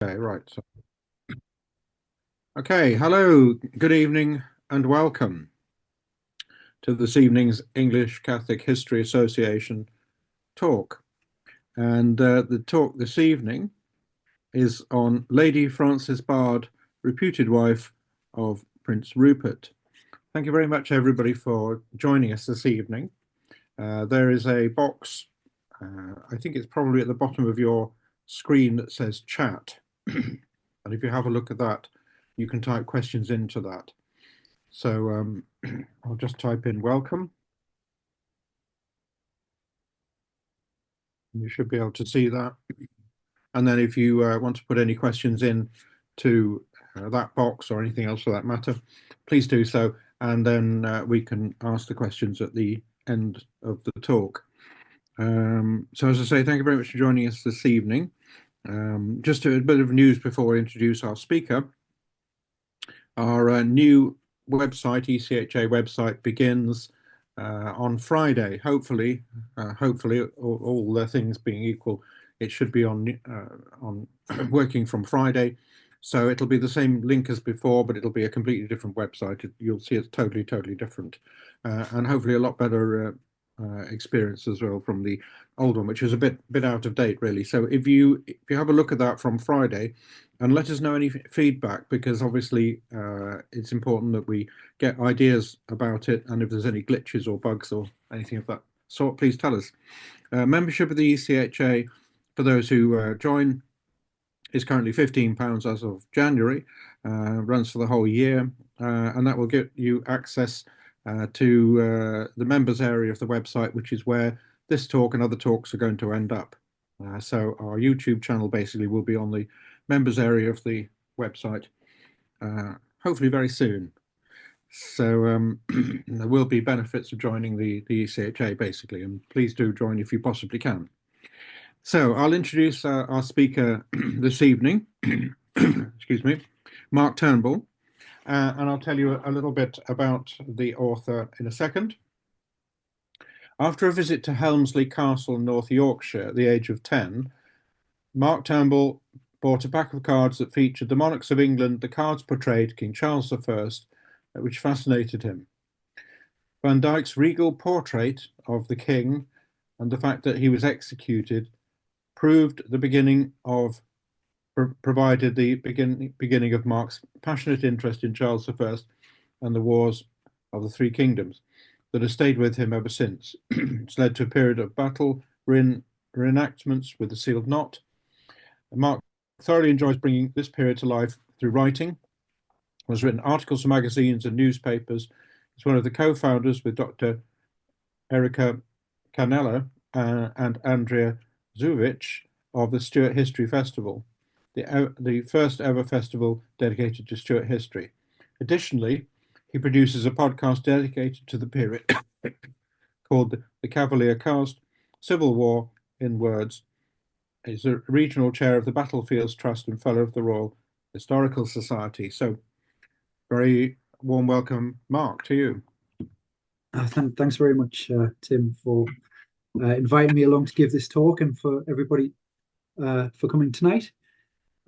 Okay, right. Okay, hello, good evening, and welcome to this evening's English Catholic History Association talk. And the talk this evening is on Lady Frances Bard, reputed wife of Prince Rupert. Thank you very much, everybody, for joining us this evening. There is a box, I think it's probably at the bottom of your screen that says chat. And if you have a look at that, you can type questions into that. So I'll just type in welcome. You should be able to see that. And then if you want to put any questions in to that box or anything else for that matter, please do so. And then we can ask the questions at the end of the talk. So as I say, thank you very much for joining us this evening. Just a bit of news before I introduce our speaker. Our new website, ECHA website, begins on Friday. Hopefully, all the things being equal, it should be on working from Friday. So it'll be the same link as before, but it'll be a completely different website. You'll see it's totally different, and hopefully a lot better experience as well from the old one, which is a bit out of date, really. So if you have a look at that from Friday, and let us know any feedback, because obviously it's important that we get ideas about it, and if there's any glitches or bugs or anything of that sort, please tell us. Membership of the ECHA, for those who join, is currently £15 as of January, runs for the whole year, and that will get you access to the members area of the website, which is where this talk and other talks are going to end up. So our YouTube channel basically will be on the members area of the website, hopefully very soon. So there will be benefits of joining the ECHA basically, and please do join if you possibly can. So I'll introduce our speaker this evening, excuse me, Mark Turnbull, and I'll tell you a little bit about the author in a second. After a visit to Helmsley Castle in North Yorkshire at the age of 10, Mark Turnbull bought a pack of cards that featured the monarchs of England. The cards portrayed King Charles I, which fascinated him. Van Dyck's regal portrait of the king and the fact that he was executed proved the beginning of provided the beginning of Mark's passionate interest in Charles I and the wars of the Three Kingdoms that has stayed with him ever since. It's led to a period of battle, reenactments with the sealed knot. Mark thoroughly enjoys bringing this period to life through writing. Has written articles for magazines and newspapers. He's one of the co-founders with Dr. Erika Canella and Andrea Zuvich of the Stuart History Festival, the first ever festival dedicated to Stuart history. Additionally, he produces a podcast dedicated to the period called the Cavalier Cast, Civil War in Words. He's a regional chair of the Battlefields Trust and fellow of the Royal Historical Society. So very warm welcome, Mark, to you. Thanks very much, Tim, for inviting me along to give this talk, and for everybody for coming tonight.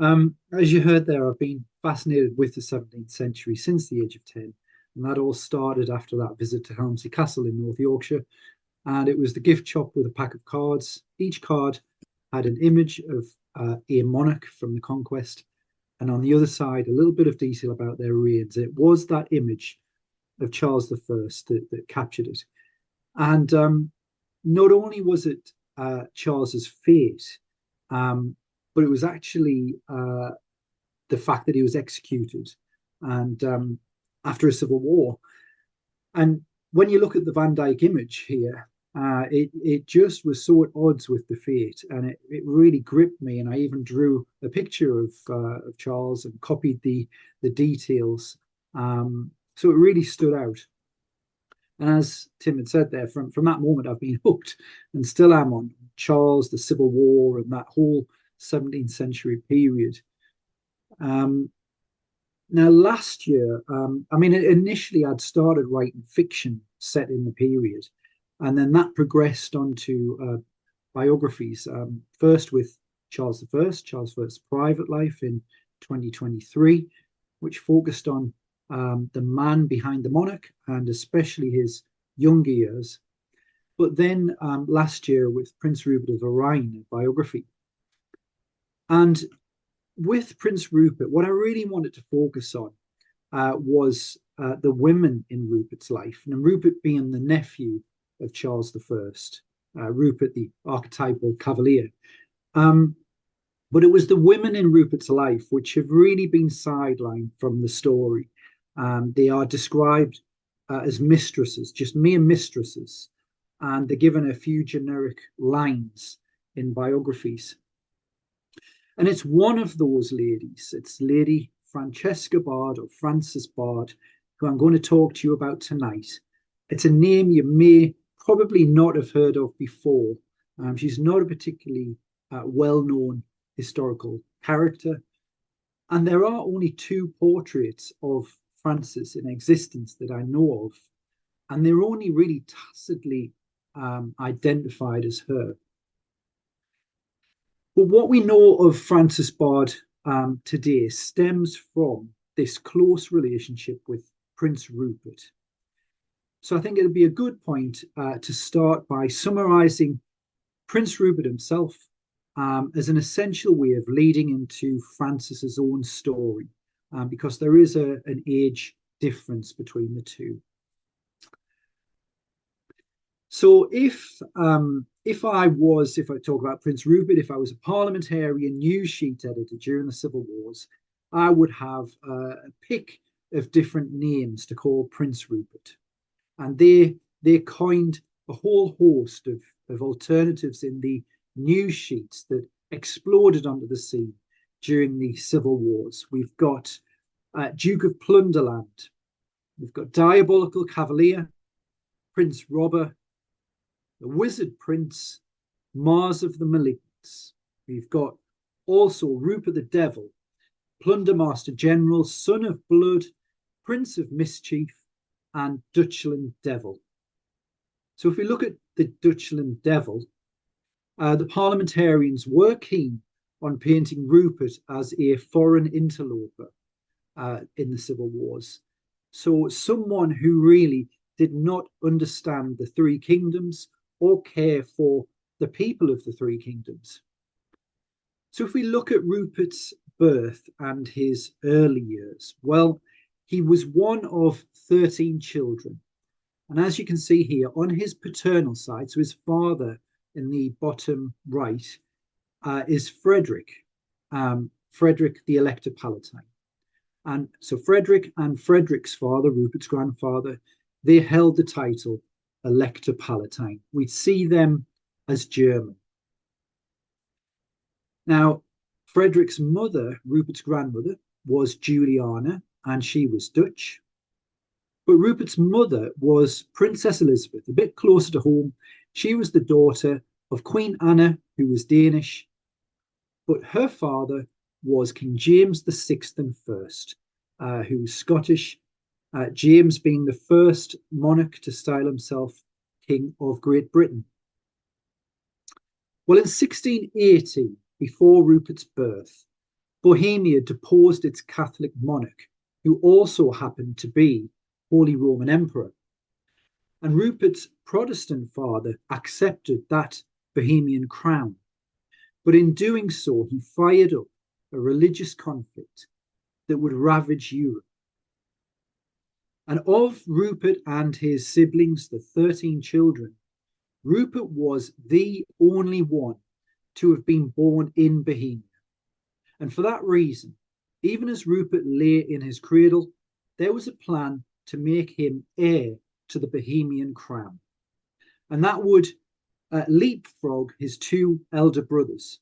As you heard there, I've been fascinated with the 17th century since the age of 10, and that all started after that visit to Helmsley Castle in North Yorkshire. And it was the gift shop with a pack of cards. Each card had an image of a monarch from the conquest, and on the other side, a little bit of detail about their reigns. It was that image of Charles I that captured it. And not only was it Charles's fate, but it was actually the fact that he was executed and after a civil war. And when you look at the Van Dyck image here, it just was so at odds with the fate, and it really gripped me. And I even drew a picture of Charles and copied the details. So it really stood out. And as Tim had said there, from that moment, I've been hooked and still am on Charles, the Civil War, and that whole 17th century period. Now, last year, initially I'd started writing fiction set in the period, and then that progressed onto biographies, first with Charles I's private life in 2023, which focused on the man behind the monarch and especially his younger years. But then last year with Prince Rupert of Orion, a biography. And with Prince Rupert, what I really wanted to focus on was the women in Rupert's life, and Rupert being the nephew of Charles I, Rupert, the archetypal Cavalier. But it was the women in Rupert's life which have really been sidelined from the story. They are described as mistresses, just mere mistresses, and they're given a few generic lines in biographies. And it's one of those ladies, it's Lady Francesca Bard or Frances Bard, who I'm going to talk to you about tonight. It's a name you may probably not have heard of before. She's not a particularly well-known historical character. And there are only 2 portraits of Frances in existence that I know of. And they're only really tacitly identified as her. But what we know of Frances Bard today stems from this close relationship with Prince Rupert. So I think it'll be a good point to start by summarising Prince Rupert himself as an essential way of leading into Frances's own story, because there is an age difference between the two. So if I talk about Prince Rupert, if I was a parliamentarian news sheet editor during the Civil Wars, I would have a pick of different names to call Prince Rupert. And they coined a whole host of alternatives in the news sheets that exploded onto the scene during the Civil Wars. We've got Duke of Plunderland, we've got Diabolical Cavalier, Prince Robber, the Wizard Prince, Mars of the Malignants. We've got also Rupert the Devil, Plundermaster General, Son of Blood, Prince of Mischief, and Dutchland Devil. So if we look at the Dutchland Devil, the parliamentarians were keen on painting Rupert as a foreign interloper in the Civil Wars. So someone who really did not understand the 3 kingdoms or care for the people of the 3 kingdoms. So if we look at Rupert's birth and his early years, well, he was one of 13 children. And as you can see here, on his paternal side, so his father in the bottom right, is Frederick, Frederick the Elector Palatine. And so Frederick and Frederick's father, Rupert's grandfather, they held the title Elector Palatine. We see them as German. Now, Frederick's mother, Rupert's grandmother, was Juliana, and she was Dutch. But Rupert's mother was Princess Elizabeth, a bit closer to home. She was the daughter of Queen Anna, who was Danish, but her father was King James VI and I, who was Scottish, James being the first monarch to style himself King of Great Britain. Well, in 1680, before Rupert's birth, Bohemia deposed its Catholic monarch, who also happened to be Holy Roman Emperor. And Rupert's Protestant father accepted that Bohemian crown. But in doing so, he fired up a religious conflict that would ravage Europe. And of Rupert and his siblings, the 13 children, Rupert was the only one to have been born in Bohemia. And for that reason, even as Rupert lay in his cradle, there was a plan to make him heir to the Bohemian crown. And that would leapfrog his 2 elder brothers,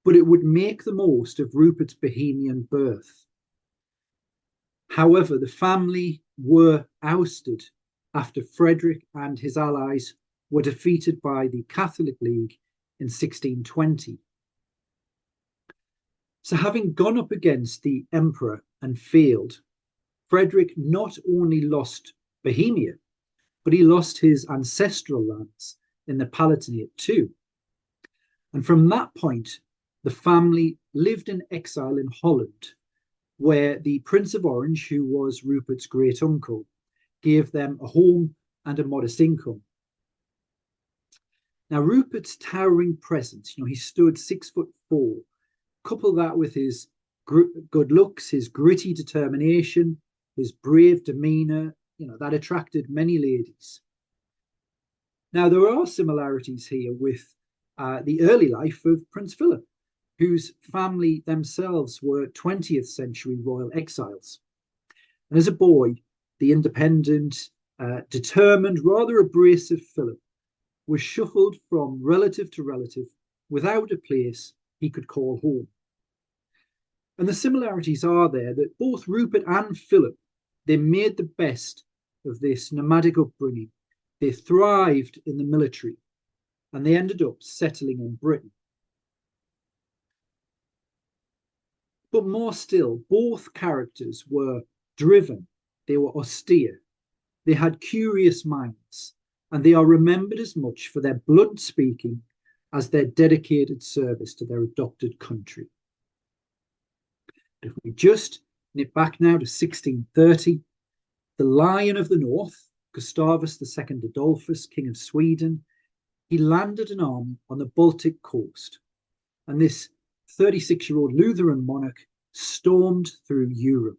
but it would make the most of Rupert's Bohemian birth. However, the family were ousted after Frederick and his allies were defeated by the Catholic League in 1620. So having gone up against the emperor and failed, Frederick not only lost Bohemia, but he lost his ancestral lands in the Palatinate too. And from that point, the family lived in exile in Holland, where the Prince of Orange, who was Rupert's great uncle, gave them a home and a modest income. Now, Rupert's towering presence, he stood 6'4". Couple that with his good looks, his gritty determination, his brave demeanor, that attracted many ladies. Now, there are similarities here with the early life of Prince Philip, whose family themselves were 20th century royal exiles. And as a boy, the independent, determined, rather abrasive Philip was shuffled from relative to relative without a place he could call home. And the similarities are there that both Rupert and Philip, they made the best of this nomadic upbringing. They thrived in the military and they ended up settling in Britain. But more still, both characters were driven, they were austere, they had curious minds, and they are remembered as much for their blunt speaking as their dedicated service to their adopted country. If we just nip back now to 1630, the Lion of the North, Gustavus II Adolphus, King of Sweden, he landed an army on the Baltic coast, and this 36-year-old Lutheran monarch stormed through Europe.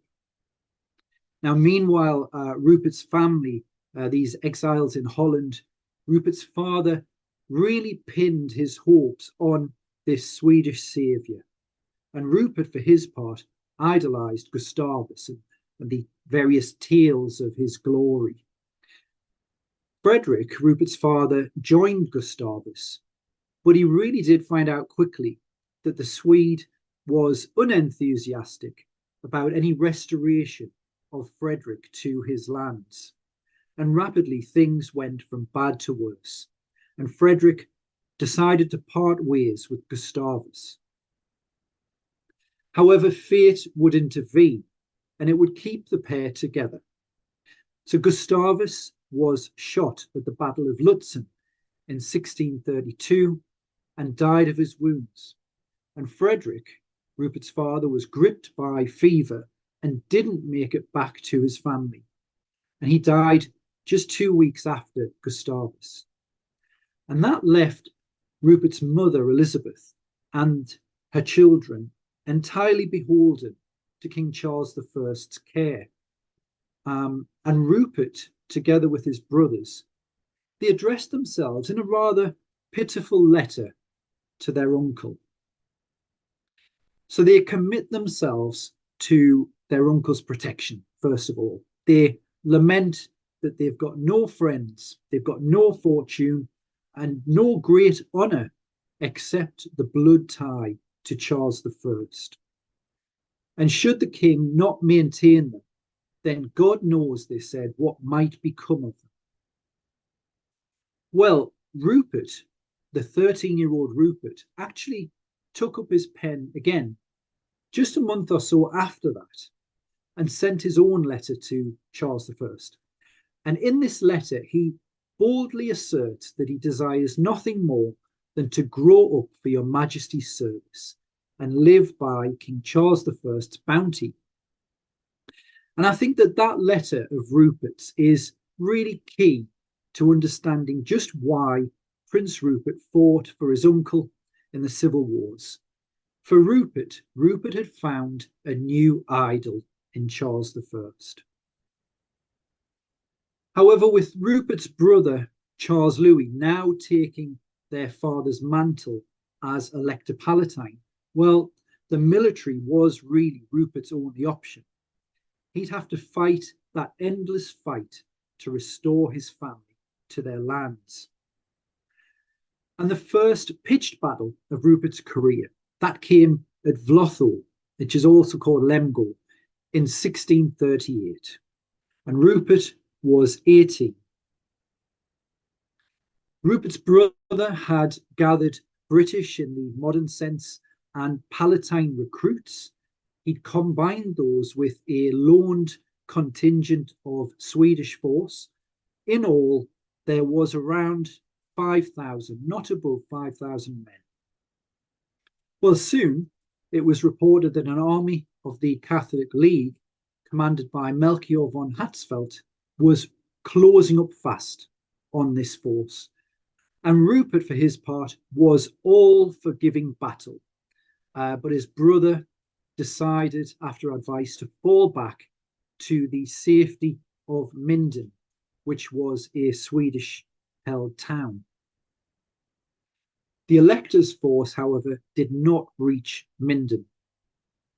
Now, meanwhile, Rupert's family, these exiles in Holland, Rupert's father really pinned his hopes on this Swedish saviour. And Rupert, for his part, idolised Gustavus and the various tales of his glory. Frederick, Rupert's father, joined Gustavus, but he really did find out quickly that the Swede was unenthusiastic about any restoration of Frederick to his lands. And rapidly things went from bad to worse, and Frederick decided to part ways with Gustavus. However, fate would intervene, and it would keep the pair together. So Gustavus was shot at the Battle of Lutzen in 1632 and died of his wounds. And Frederick, Rupert's father, was gripped by fever and didn't make it back to his family. And he died just 2 weeks after Gustavus. And that left Rupert's mother, Elizabeth, and her children entirely beholden to King Charles I's care. And Rupert, together with his brothers, they addressed themselves in a rather pitiful letter to their uncle. So they commit themselves to their uncle's protection, first of all. They lament that they've got no friends, they've got no fortune, and no great honour except the blood tie to Charles I. And should the king not maintain them, then God knows, they said, what might become of them. Well, Rupert, the 13-year-old Rupert, actually took up his pen again, just a month or so after that, and sent his own letter to Charles I. And in this letter, he boldly asserts that he desires nothing more than to grow up for your Majesty's service and live by King Charles I's bounty. And I think that that letter of Rupert's is really key to understanding just why Prince Rupert fought for his uncle in the civil wars. For Rupert, Rupert had found a new idol in Charles I. However, with Rupert's brother, Charles Louis, now taking their father's mantle as Elector Palatine, well, the military was really Rupert's only option. He'd have to fight that endless fight to restore his family to their lands. And the first pitched battle of Rupert's career, that came at Vlotho, which is also called Lemgo, in 1638. And Rupert was 18. Rupert's brother had gathered British in the modern sense and Palatine recruits. He'd combined those with a loaned contingent of Swedish force. In all, there was around 5,000, not above 5,000 men. Well, soon it was reported that an army of the Catholic League, commanded by Melchior von Hatzfeldt, was closing up fast on this force. And Rupert, for his part, was all for giving battle. But his brother decided, after advice, to fall back to the safety of Minden, which was a Swedish-held town. The elector's force, however, did not reach Minden.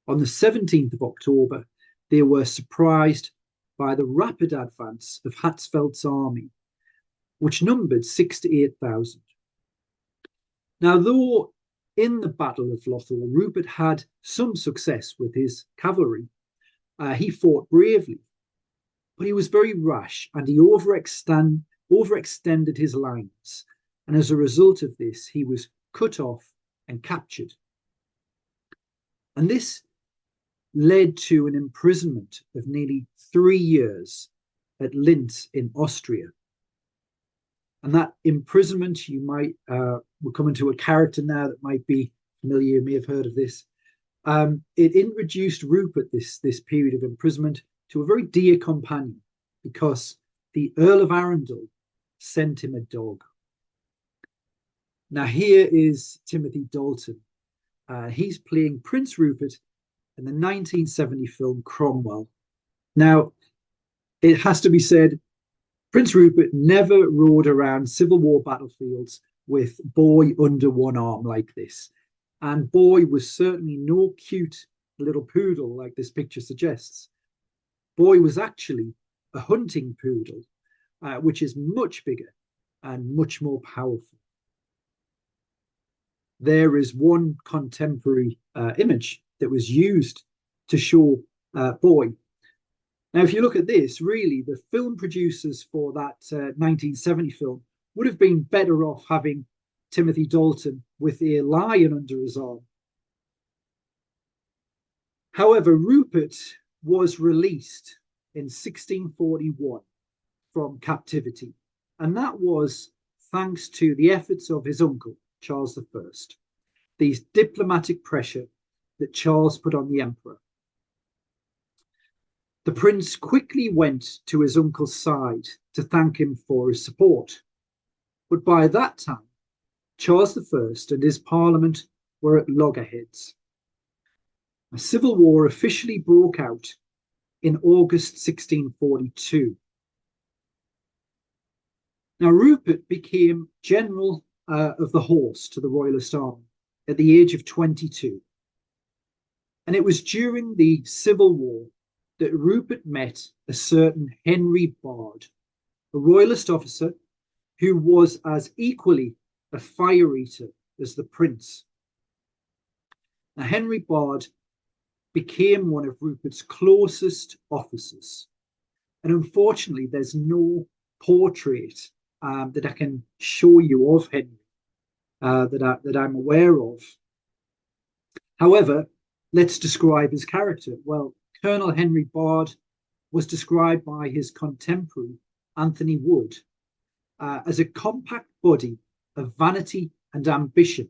On the 17th of October, they were surprised by the rapid advance of Hatzfeldt's army, which numbered 6,000 to 8,000. Now, though in the Battle of Lothal, Rupert had some success with his cavalry, he fought bravely, but he was very rash and he overextended his lines. And as a result of this, he was cut off and captured. And this led to an imprisonment of nearly 3 years at Linz in Austria. And that imprisonment, you might, we're coming to a character now that might be familiar, you may have heard of this. It introduced Rupert, this period of imprisonment, to a very dear companion, because the Earl of Arundel sent him a dog. Now here is Timothy Dalton. He's playing Prince Rupert in the 1970 film Cromwell. Now, it has to be said, Prince Rupert never rode around Civil War battlefields with Boy under one arm like this. And Boy was certainly no cute little poodle like this picture suggests. Boy was actually a hunting poodle, which is much bigger and much more powerful. There is one contemporary image that was used to show Boy. Now, if you look at this, really, the film producers for that 1970 film would have been better off having Timothy Dalton with a lion under his arm. However, Rupert was released in 1641 from captivity, and that was thanks to the efforts of his uncle, Charles I, the diplomatic pressure that Charles put on the emperor. The prince quickly went to his uncle's side to thank him for his support. But by that time, Charles I and his parliament were at loggerheads. A civil war officially broke out in August 1642. Now, Rupert became general of the horse to the Royalist army at the age of 22. And it was during the Civil War that Rupert met a certain Henry Bard, a Royalist officer who was as equally a fire eater as the prince. Now, Henry Bard became one of Rupert's closest officers. And unfortunately, there's no portrait that I can show you of Henry that I'm aware of. However, let's describe his character. Well, Colonel Henry Bard was described by his contemporary Anthony Wood as a compact body of vanity and ambition.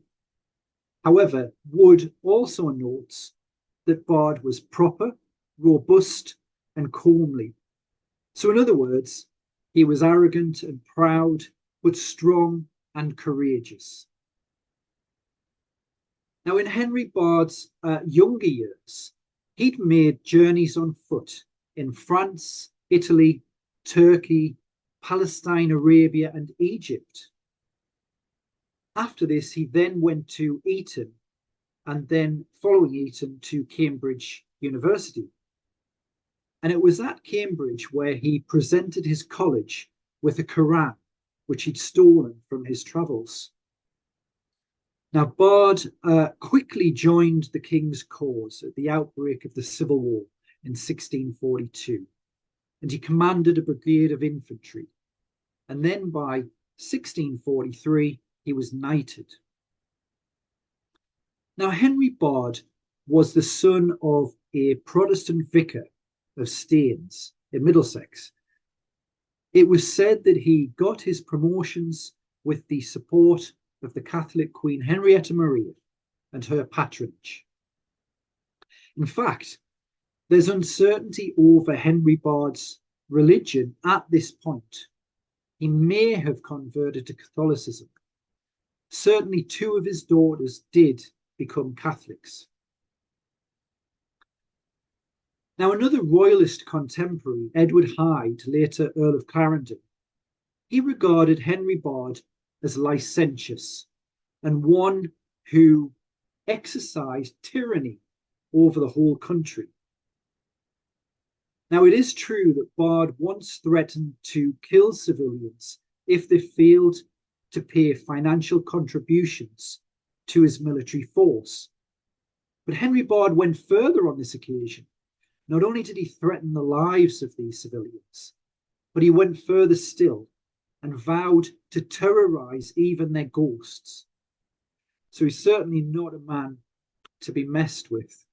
However, Wood also notes that Bard was proper, robust, and comely. So in other words, he was arrogant and proud, but strong and courageous. Now, in Henry Bard's younger years, he'd made journeys on foot in France, Italy, Turkey, Palestine, Arabia, and Egypt. After this, he then went to Eton, and then following Eton to Cambridge University. And it was at Cambridge where he presented his college with a Quran, which he'd stolen from his travels. Now, Bard quickly joined the king's cause at the outbreak of the Civil War in 1642, and he commanded a brigade of infantry. And then by 1643, he was knighted. Now, Henry Bard was the son of a Protestant vicar of Staines in Middlesex. It was said that he got his promotions with the support of the Catholic Queen Henrietta Maria and her patronage. In fact, there's uncertainty over Henry Bard's religion at this point. He may have converted to Catholicism. Certainly, two of his daughters did become Catholics. Now, another royalist contemporary, Edward Hyde, later Earl of Clarendon, he regarded Henry Bard as licentious and one who exercised tyranny over the whole country. Now, it is true that Bard once threatened to kill civilians if they failed to pay financial contributions to his military force. But Henry Bard went further on this occasion. Not only did he threaten the lives of these civilians, but he went further still and vowed to terrorize even their ghosts. So he's certainly not a man to be messed with.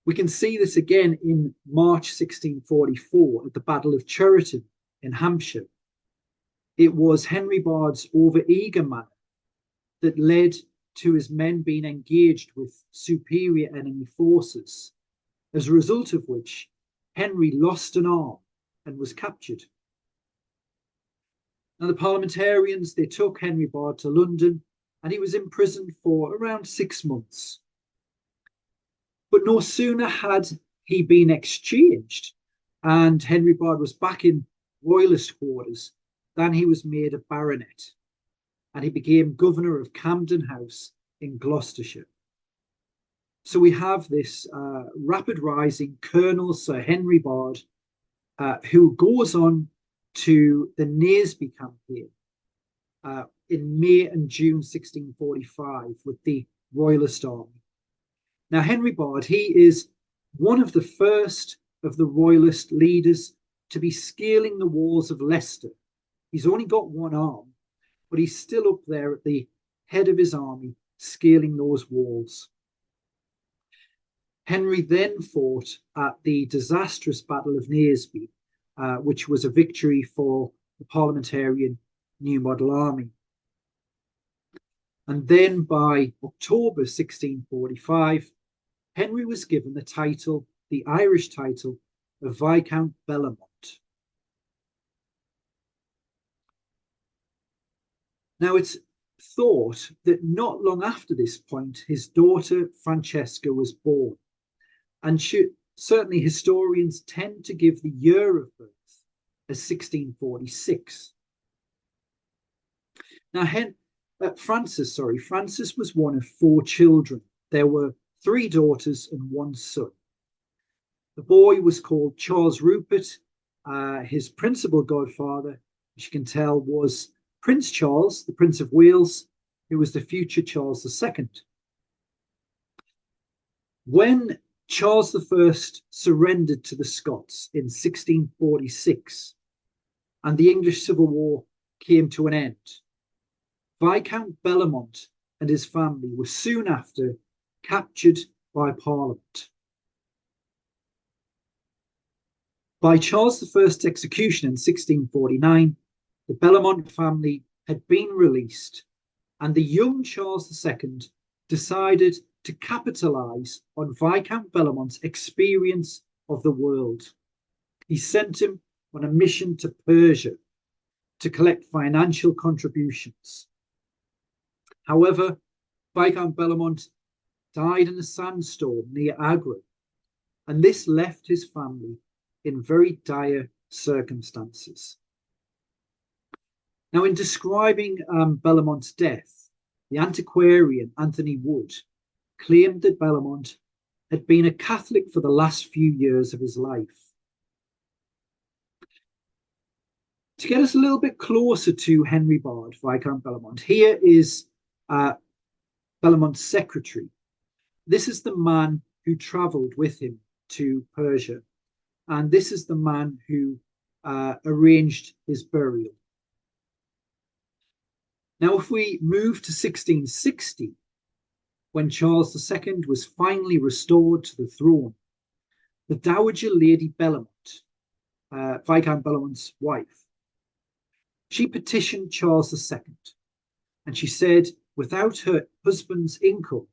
We can see this again in March 1644 at the Battle of Cheriton in Hampshire. It was Henry Bard's overeager manner that led to his men being engaged with superior enemy forces, as a result of which Henry lost an arm and was captured. Now, the parliamentarians, they took Henry Bard to London, and he was imprisoned for around 6 months. But no sooner had he been exchanged and Henry Bard was back in royalist quarters than he was made a baronet, and he became governor of Camden House in Gloucestershire. So we have this rapid rising Colonel Sir Henry Bard, who goes on to the Naseby campaign in May and June 1645 with the Royalist Army. Now, Henry Bard, he is one of the first of the Royalist leaders to be scaling the walls of Leicester. He's only got one arm, but he's still up there at the head of his army, scaling those walls. Henry then fought at the disastrous Battle of Naseby, which was a victory for the parliamentarian New Model Army. And then by October 1645, Henry was given the title, the Irish title, of Viscount Bellamont. Now, it's thought that not long after this point, his daughter Francesca was born. And certainly historians tend to give the year of birth as 1646. Now, Francis was one of 4 children. There were 3 daughters and 1 son. The boy was called Charles Rupert. His principal godfather, as you can tell, was Prince Charles, the Prince of Wales, who was the future Charles II. When Charles I surrendered to the Scots in 1646 and the English Civil War came to an end, Viscount Bellamont and his family were soon after captured by Parliament. By Charles I's execution in 1649, the Bellamont family had been released, and the young Charles II decided to capitalise on Viscount Bellamont's experience of the world. He sent him on a mission to Persia to collect financial contributions. However, Viscount Bellamont died in a sandstorm near Agra, and this left his family in very dire circumstances. Now, in describing Bellamont's death, the antiquarian Anthony Wood claimed that Bellamont had been a Catholic for the last few years of his life. To get us a little bit closer to Henry Bard, Viscount Bellamont, here is Bellamont's secretary. This is the man who travelled with him to Persia, and this is the man who arranged his burial. Now, if we move to 1660, when Charles II was finally restored to the throne, the Dowager Lady Bellamont, Viscount Bellamont's wife, she petitioned Charles II, and she said without her husband's income,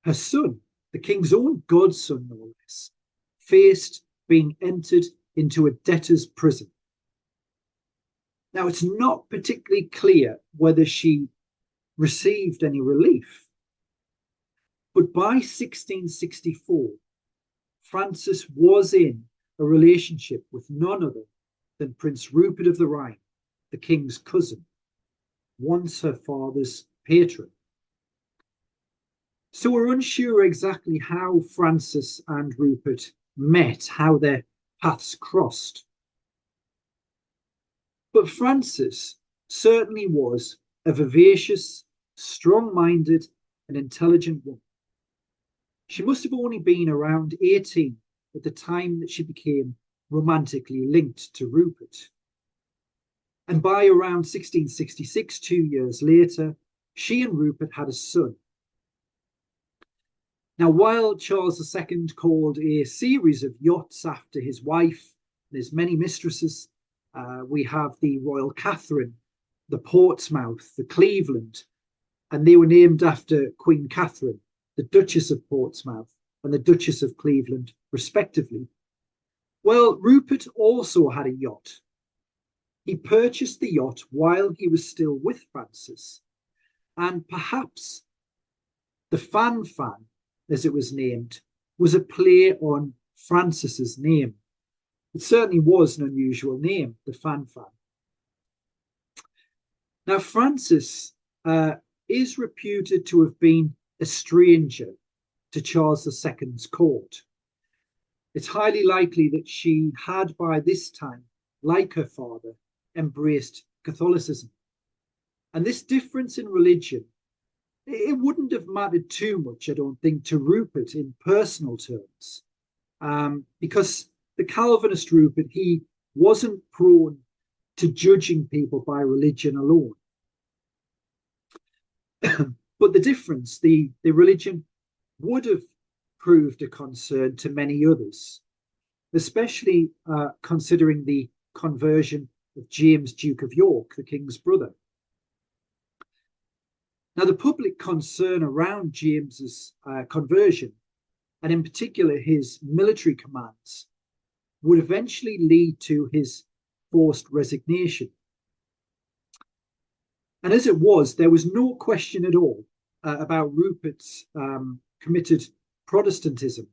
her son, the king's own godson no less, faced being entered into a debtor's prison. Now, it's not particularly clear whether she received any relief, but by 1664, Frances was in a relationship with none other than Prince Rupert of the Rhine, the king's cousin, once her father's patron. So we're unsure exactly how Frances and Rupert met, how their paths crossed. But Frances certainly was a vivacious, strong-minded, and intelligent woman. She must have only been around 18 at the time that she became romantically linked to Rupert. And by around 1666, 2 years later, she and Rupert had a son. Now, while Charles II called a series of yachts after his wife and his many mistresses, we have the Royal Catherine, the Portsmouth, the Cleveland, and they were named after Queen Catherine, the Duchess of Portsmouth and the Duchess of Cleveland, respectively. Well, Rupert also had a yacht. He purchased the yacht while he was still with Frances, and perhaps the Fan, as it was named, was a play on Frances's name. It certainly was an unusual name, the Fan. Now, Frances is reputed to have been a stranger to Charles II's court. It's highly likely that she had by this time, like her father, embraced Catholicism. And this difference in religion, it wouldn't have mattered too much, I don't think, to Rupert in personal terms, because the Calvinist Rupert, he wasn't prone to judging people by religion alone. But the difference, the religion, would have proved a concern to many others, especially considering the conversion of James, Duke of York, the king's brother. Now, the public concern around James's conversion, and in particular his military commands, would eventually lead to his forced resignation. And as it was, there was no question at all about Rupert's committed Protestantism.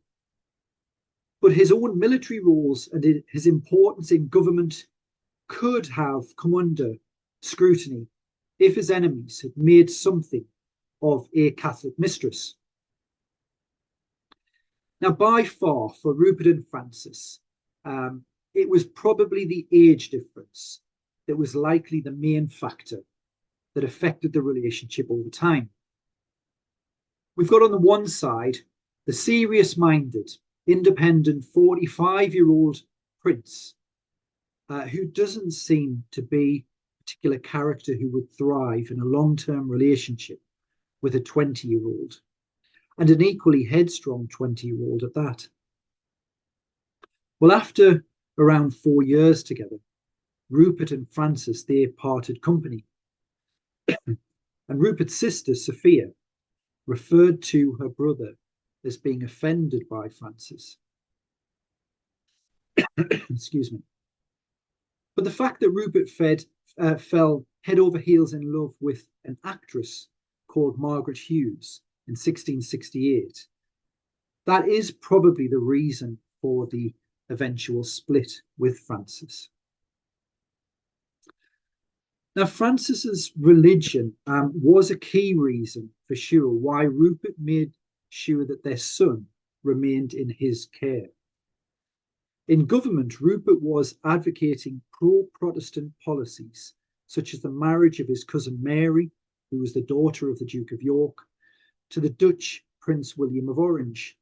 But his own military roles and his importance in government could have come under scrutiny if his enemies had made something of a Catholic mistress. Now, by far, for Rupert and Frances, it was probably the age difference that was likely the main factor that affected the relationship over time. We've got on the one side the serious-minded, independent 45-year-old prince who doesn't seem to be a particular character who would thrive in a long-term relationship with a 20-year-old, and an equally headstrong 20-year-old at that. Well, after around 4 years together, Rupert and Frances, they parted company. And Rupert's sister, Sophia, referred to her brother as being offended by Frances. Excuse me. But the fact that Rupert fell head over heels in love with an actress called Margaret Hughes in 1668, that is probably the reason for the eventual split with Frances. Now, Frances's religion was a key reason for sure why Rupert made sure that their son remained in his care. In government, Rupert was advocating pro-Protestant policies, such as the marriage of his cousin Mary, who was the daughter of the Duke of York, to the Dutch Prince William of Orange.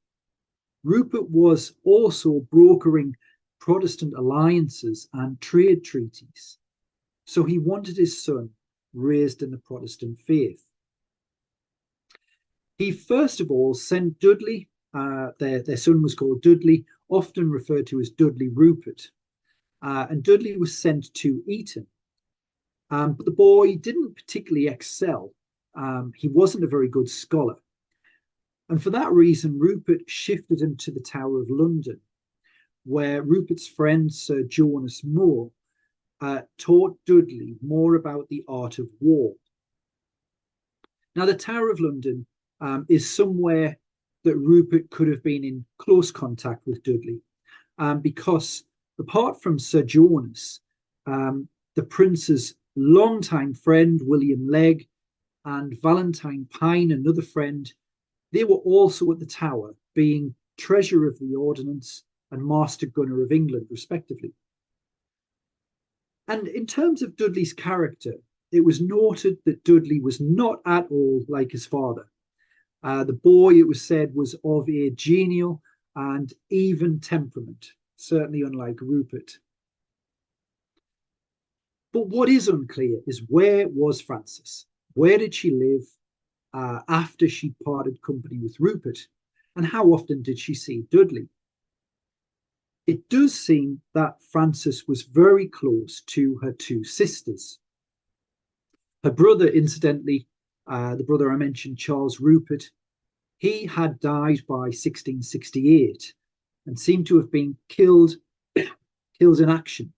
Rupert was also brokering Protestant alliances and trade treaties. So he wanted his son raised in the Protestant faith. He first of all sent Dudley, their son was called Dudley, often referred to as Dudley Rupert, and Dudley was sent to Eton. But the boy didn't particularly excel He wasn't a very good scholar. And for that reason, Rupert shifted him to the Tower of London, where Rupert's friend, Sir Jonas More, taught Dudley more about the art of war. Now, the Tower of London is somewhere that Rupert could have been in close contact with Dudley, because apart from Sir Jonas, the prince's longtime friend, William Legge, and Valentine Pine, another friend, they were also at the Tower, being Treasurer of the Ordnance and Master Gunner of England, respectively. And in terms of Dudley's character, it was noted that Dudley was not at all like his father. The boy, it was said, was of a genial and even temperament, certainly unlike Rupert. But what is unclear is, where was Frances? Where did she live after she parted company with Rupert? And how often did she see Dudley? It does seem that Frances was very close to her two sisters. Her brother, incidentally, the brother I mentioned, Charles Rupert, he had died by 1668 and seemed to have been killed in action,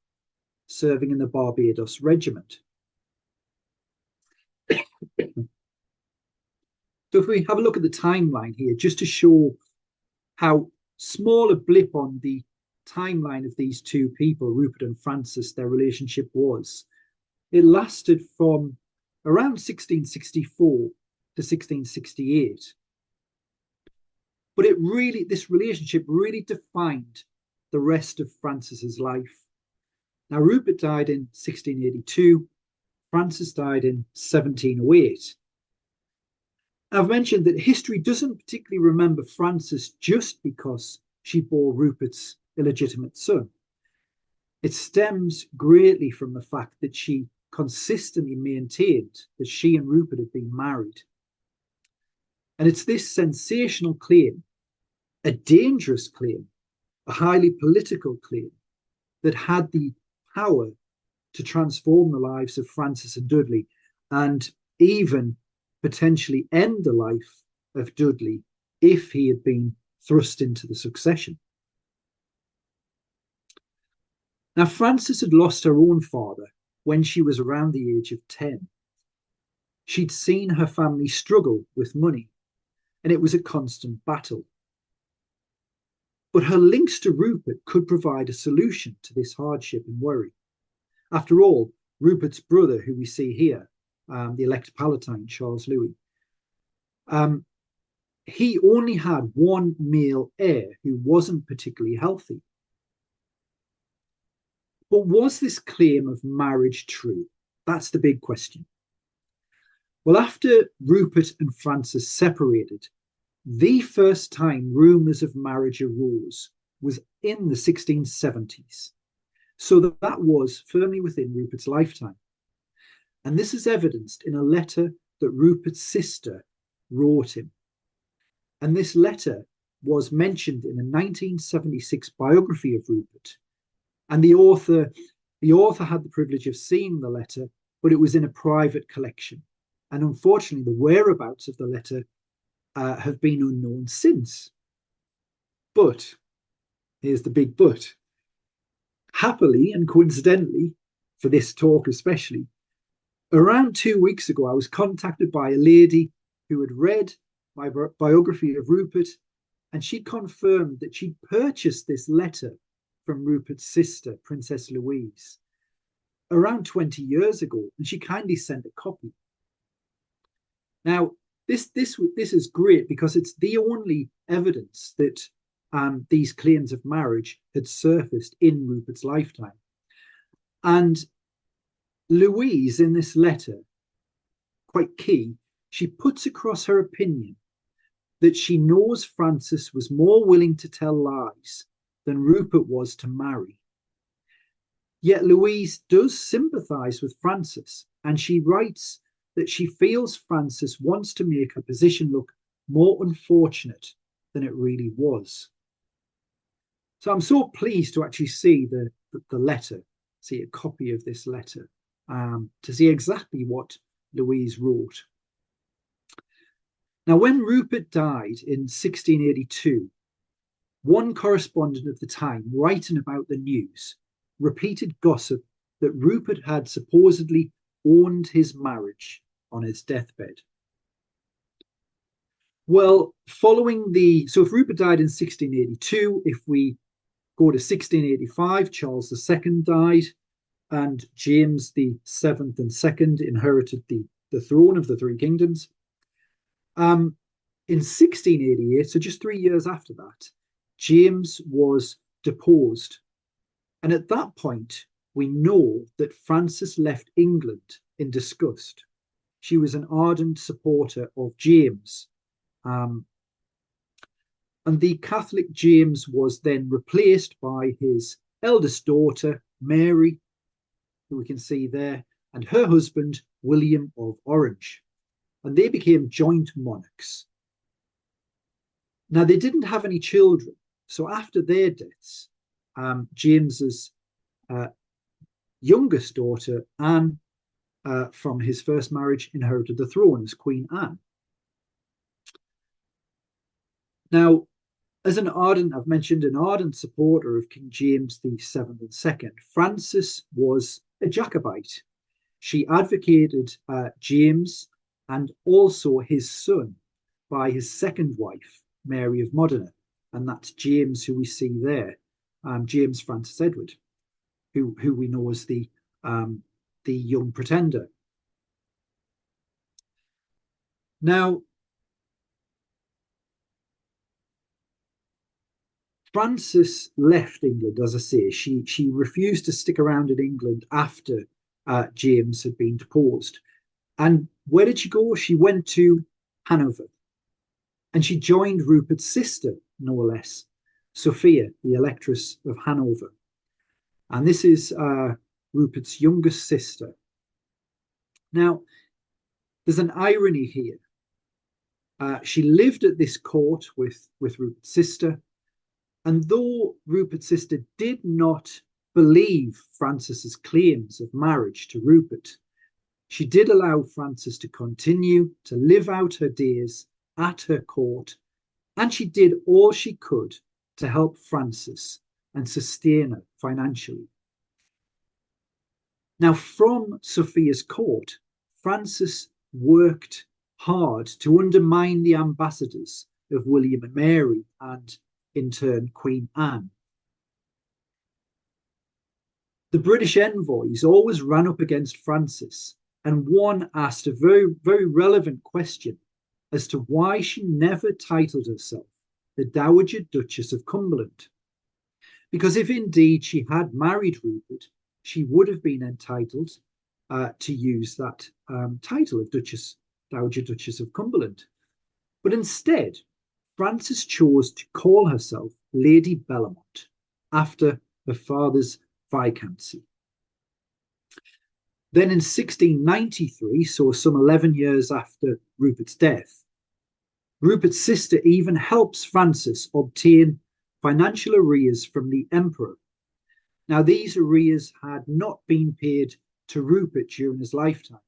serving in the Barbados Regiment. So if we have a look at the timeline here, just to show how small a blip on the timeline of these two people, Rupert and Frances, their relationship was. It lasted from around 1664 to 1668. But this relationship really defined the rest of Frances's life. Now, Rupert died in 1682. Frances died in 1708. I've mentioned that history doesn't particularly remember Frances just because she bore Rupert's illegitimate son. It stems greatly from the fact that she consistently maintained that she and Rupert had been married. And it's this sensational claim, a dangerous claim, a highly political claim, that had the power to transform the lives of Frances and Dudley, and even potentially end the life of Dudley if he had been thrust into the succession. Now, Frances had lost her own father when she was around the age of 10. She'd seen her family struggle with money, and it was a constant battle. But her links to Rupert could provide a solution to this hardship and worry. After all, Rupert's brother, who we see here, the elect Palatine, Charles Louis, he only had one male heir who wasn't particularly healthy. But was this claim of marriage true? That's the big question. Well, after Rupert and Frances separated, the first time rumours of marriage arose was in the 1670s. So that was firmly within Rupert's lifetime. And this is evidenced in a letter that Rupert's sister wrote him. And this letter was mentioned in a 1976 biography of Rupert. And the author had the privilege of seeing the letter, but it was in a private collection. And unfortunately, the whereabouts of the letter have been unknown since. But, here's the big but. Happily and coincidentally, for this talk especially, around 2 weeks ago, I was contacted by a lady who had read my biography of Rupert, and she confirmed that she'd purchased this letter from Rupert's sister, Princess Louise, around 20 years ago, and she kindly sent a copy. Now, this is great because it's the only evidence that these claims of marriage had surfaced in Rupert's lifetime. And Louise, in this letter, quite key, she puts across her opinion that she knows Frances was more willing to tell lies than Rupert was to marry. Yet Louise does sympathise with Frances, and she writes that she feels Frances wants to make her position look more unfortunate than it really was. So I'm so pleased to actually see the letter, see a copy of this letter, to see exactly what Louise wrote. Now, when Rupert died in 1682, one correspondent of the time, writing about the news, repeated gossip that Rupert had supposedly owned his marriage on his deathbed. Well, so if Rupert died in 1682, if we go to 1685, Charles II died, and James the Seventh and Second inherited the throne of the Three Kingdoms. In 1688, so just 3 years after that, James was deposed. And at that point, we know that Frances left England in disgust. She was an ardent supporter of James. And the Catholic James was then replaced by his eldest daughter, Mary, who we can see there, and her husband, William of Orange. And they became joint monarchs. Now, they didn't have any children. So after their deaths, James's youngest daughter, Anne, from his first marriage, inherited the throne as Queen Anne. Now, as I've mentioned, an ardent supporter of King James the Seventh and Second, Frances was a Jacobite. She advocated James and also his son by his second wife, Mary of Modena, and that's James, who we see there, James Francis Edward, who we know as the young pretender. Now, Frances left England, as I say. She refused to stick around in England after James had been deposed. And where did she go? She went to Hanover. And she joined Rupert's sister, no less, Sophia, the Electress of Hanover. And this is Rupert's youngest sister. Now, there's an irony here. She lived at this court with Rupert's sister. And though Rupert's sister did not believe Frances's claims of marriage to Rupert, she did allow Frances to continue to live out her days at her court, and she did all she could to help Frances and sustain her financially. Now, from Sophia's court, Frances worked hard to undermine the ambassadors of William and Mary and, in turn, Queen Anne. The British envoys always ran up against Frances, and one asked a very, very relevant question as to why she never titled herself the Dowager Duchess of Cumberland. Because if indeed she had married Rupert, she would have been entitled to use that title of Dowager Duchess of Cumberland. But instead, Frances chose to call herself Lady Bellamont after her father's viscountcy. Then in 1693, so some 11 years after Rupert's death, Rupert's sister even helps Frances obtain financial arrears from the emperor. Now, these arrears had not been paid to Rupert during his lifetime.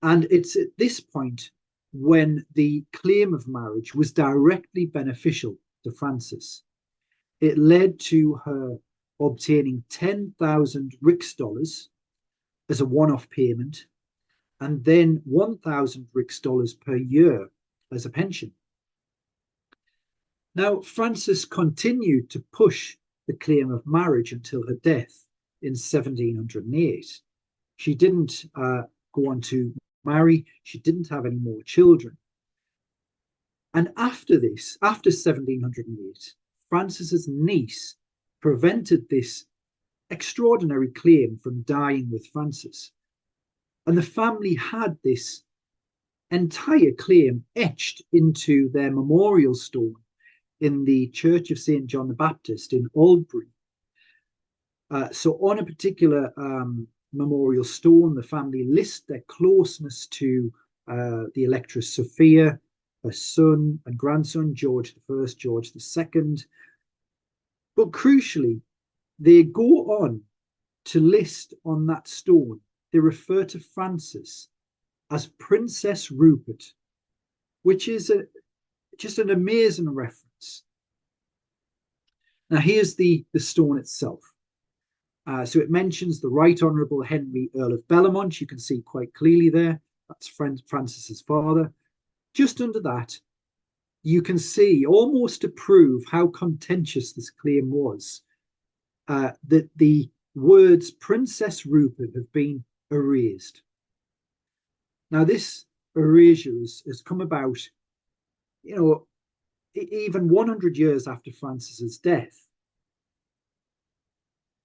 And it's at this point when the claim of marriage was directly beneficial to Frances. It led to her obtaining 10,000 Rix as a one-off payment, and then 1,000 Rix per year as a pension. Now, Frances continued to push the claim of marriage until her death in 1708. She didn't go on to marry. She didn't have any more children. And after this, after 1708, Frances's niece prevented this extraordinary claim from dying with Frances. And the family had this entire claim etched into their memorial stone in the Church of St. John the Baptist in Aldbury. So on a particular memorial stone, the family list their closeness to the Electress Sophia, her son and grandson, George I, George II. But crucially, they go on to list on that stone, they refer to Frances as Princess Rupert, which is just an amazing reference. Now, here's the stone itself. So it mentions the Right Honourable Henry, Earl of Bellamont. You can see quite clearly there. That's Francis's father. Just under that, you can see, almost to prove how contentious this claim was, that the words Princess Rupert have been erased. Now, this erasure has come about, even 100 years after Francis's death.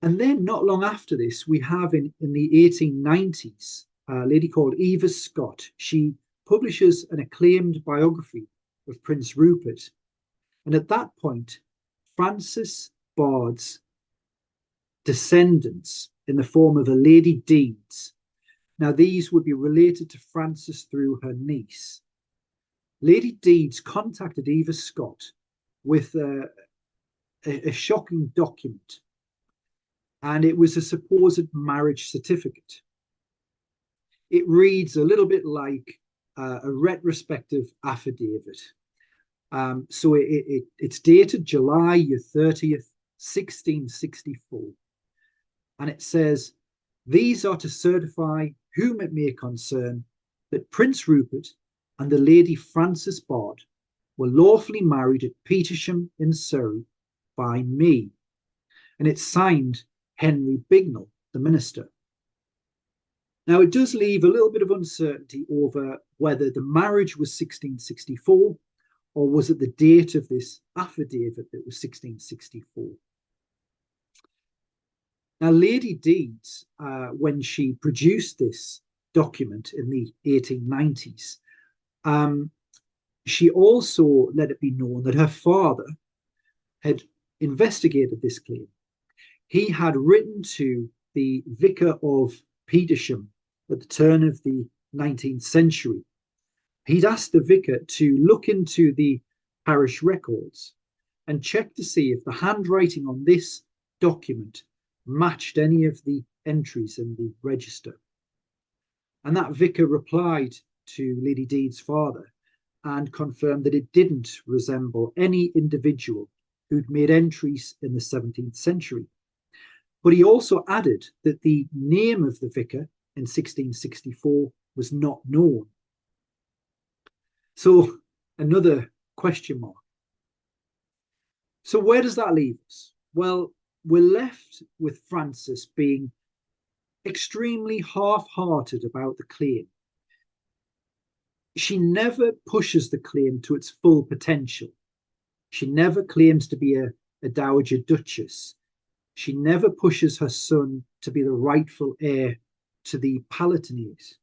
And then not long after this, we have in the 1890s, a lady called Eva Scott. She publishes an acclaimed biography of Prince Rupert. And at that point, Francis Bard's descendants in the form of a Lady Deeds. Now, these would be related to Francis through her niece. Lady Deeds contacted Eva Scott with a shocking document, and it was a supposed marriage certificate. It reads a little bit like a retrospective affidavit. So it's dated July 30th, 1664. And it says, "These are to certify whom it may concern that Prince Rupert and the Lady Frances Bard were lawfully married at Petersham in Surrey by me." And it's signed Henry Bignell, the minister. Now, it does leave a little bit of uncertainty over whether the marriage was 1664 or was it the date of this affidavit that was 1664. Now, Lady Deeds, when she produced this document in the 1890s, she also let it be known that her father had investigated this claim. He had written to the vicar of Petersham at the turn of the 19th century. He'd asked the vicar to look into the parish records and check to see if the handwriting on this document matched any of the entries in the register. And that vicar replied to Lady Deeds' father and confirmed that it didn't resemble any individual who'd made entries in the 17th century. But he also added that the name of the vicar in 1664 was not known. So another question mark. So where does that leave us? Well, we're left with Frances being extremely half-hearted about the claim. She never pushes the claim to its full potential. She never claims to be a dowager duchess. She never pushes her son to be the rightful heir to the Palatinate.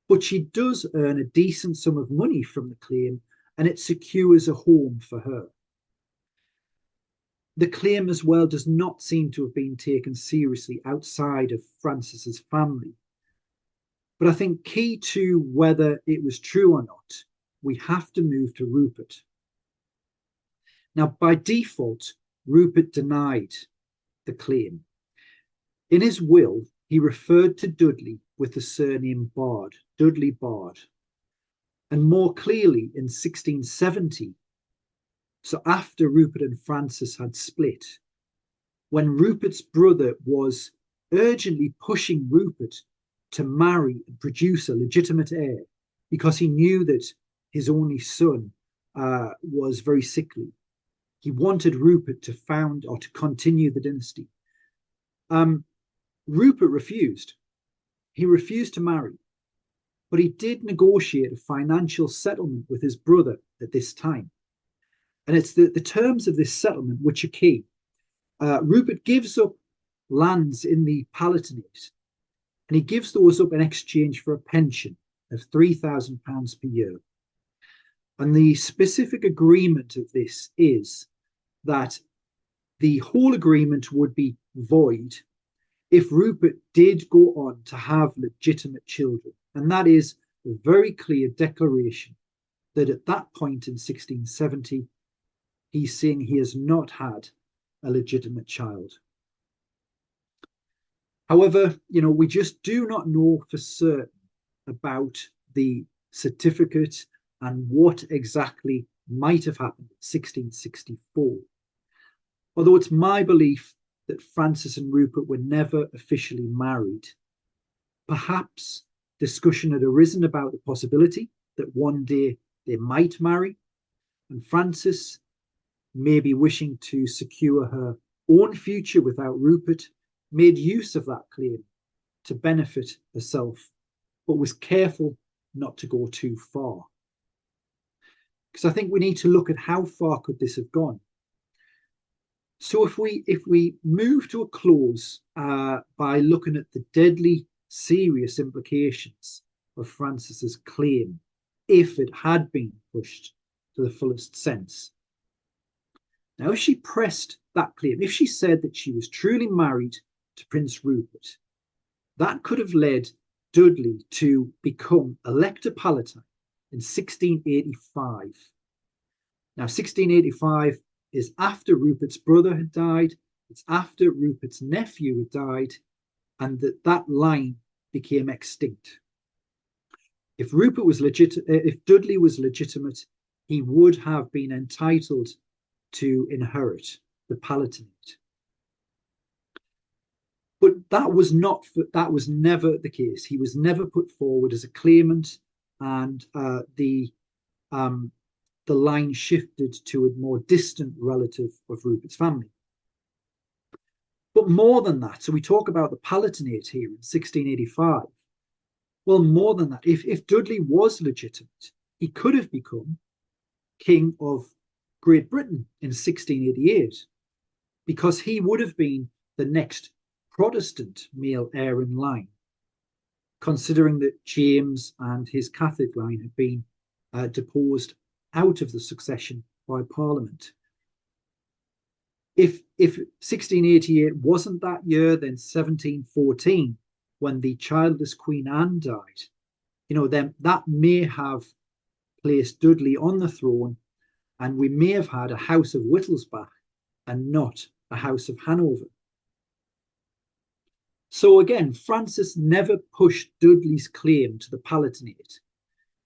But she does earn a decent sum of money from the claim, and it secures a home for her. The claim as well does not seem to have been taken seriously outside of Francis's family. But I think key to whether it was true or not, we have to move to Rupert. Now, by default, Rupert denied the claim. In his will, he referred to Dudley with the surname Bard, Dudley Bard. And more clearly in 1670, so after Rupert and Frances had split, when Rupert's brother was urgently pushing Rupert to marry and produce a legitimate heir because he knew that his only son was very sickly. He wanted Rupert to found or to continue the dynasty. Rupert refused. He refused to marry, but he did negotiate a financial settlement with his brother at this time. And it's the terms of this settlement which are key. Rupert gives up lands in the Palatinate, and he gives those up in exchange for a pension of £3,000 per year. And the specific agreement of this is that the whole agreement would be void if Rupert did go on to have legitimate children. And that is a very clear declaration that at that point in 1670, he's saying he has not had a legitimate child. However, we just do not know for certain about the certificate and what exactly might have happened in 1664. Although it's my belief that Francis and Rupert were never officially married, perhaps discussion had arisen about the possibility that one day they might marry, and Frances, maybe wishing to secure her own future without Rupert, made use of that claim to benefit herself, but was careful not to go too far. Because I think we need to look at how far could this have gone. So if we move to a close by looking at the deadly serious implications of Frances's claim, if it had been pushed to the fullest sense. Now, if she pressed that claim, if she said that she was truly married to Prince Rupert, that could have led Dudley to become Elector Palatine in 1685. Now, 1685 is after Rupert's brother had died, it's after Rupert's nephew had died, and that line became extinct. If Dudley was legitimate, he would have been entitled to inherit the Palatinate. But that was never the case. He was never put forward as a claimant, and the line shifted to a more distant relative of Rupert's family. But more than that, so we talk about the Palatinate here in 1685. Well, more than that, if Dudley was legitimate, he could have become King of Great Britain in 1688, because he would have been the next Protestant male heir in line, considering that James and his Catholic line had been deposed out of the succession by Parliament. If 1688 wasn't that year, then 1714, when the childless Queen Anne died, then that may have placed Dudley on the throne, and we may have had a House of Wittelsbach and not a House of Hanover. So again, Francis never pushed Dudley's claim to the Palatinate.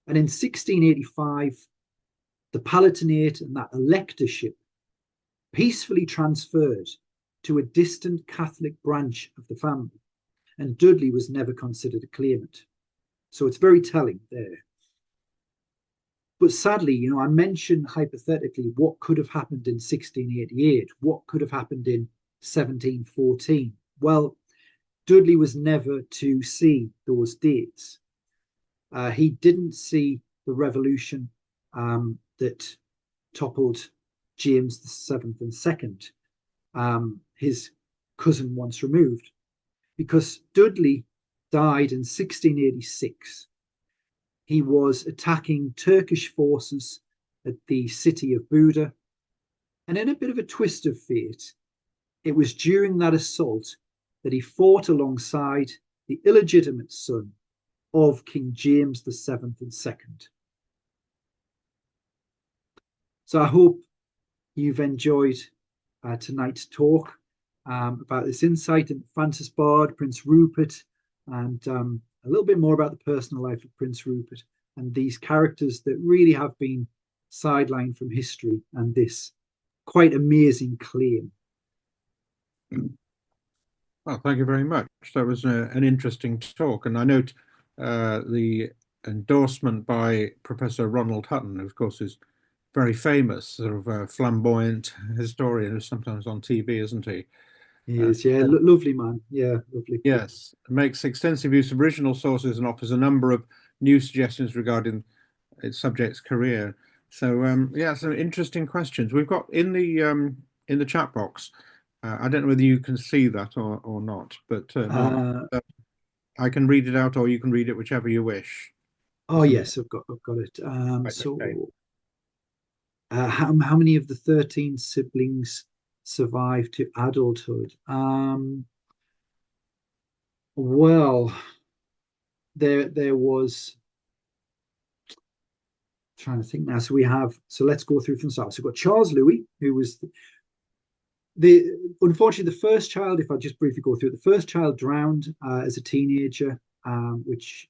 And in 1685, the Palatinate and that electorship peacefully transferred to a distant Catholic branch of the family, and Dudley was never considered a claimant. So it's very telling there. But sadly, I mentioned hypothetically what could have happened in 1688, what could have happened in 1714. Well, Dudley was never to see those dates. He didn't see the revolution that toppled James VII and II, his cousin once removed, because Dudley died in 1686. He was attacking Turkish forces at the city of Buda, and in a bit of a twist of fate, it was during that assault that he fought alongside the illegitimate son of King James VII and II. So I hope you've enjoyed tonight's talk about this insight into Francis Bard, Prince Rupert, and a little bit more about the personal life of Prince Rupert and these characters that really have been sidelined from history and this quite amazing claim. Well, thank you very much. That was an interesting talk. And I note the endorsement by Professor Ronald Hutton, who, of course, is very famous, sort of a flamboyant historian who's sometimes on TV, isn't he? He is, yeah, lovely man. Yeah, lovely. Yes, makes extensive use of original sources and offers a number of new suggestions regarding its subject's career. So, yeah, some interesting questions we've got in the chat box. I don't know whether you can see that or not, but Mark, I can read it out, or you can read it, whichever you wish. Oh yes, I've got it. Right, So, okay. How many of the 13 siblings survived to adulthood? Well, there was. Trying to think now. So let's go through from the start. So we've got Charles Louis, who was unfortunately the first child. If I just briefly go through it, the first child drowned as a teenager, which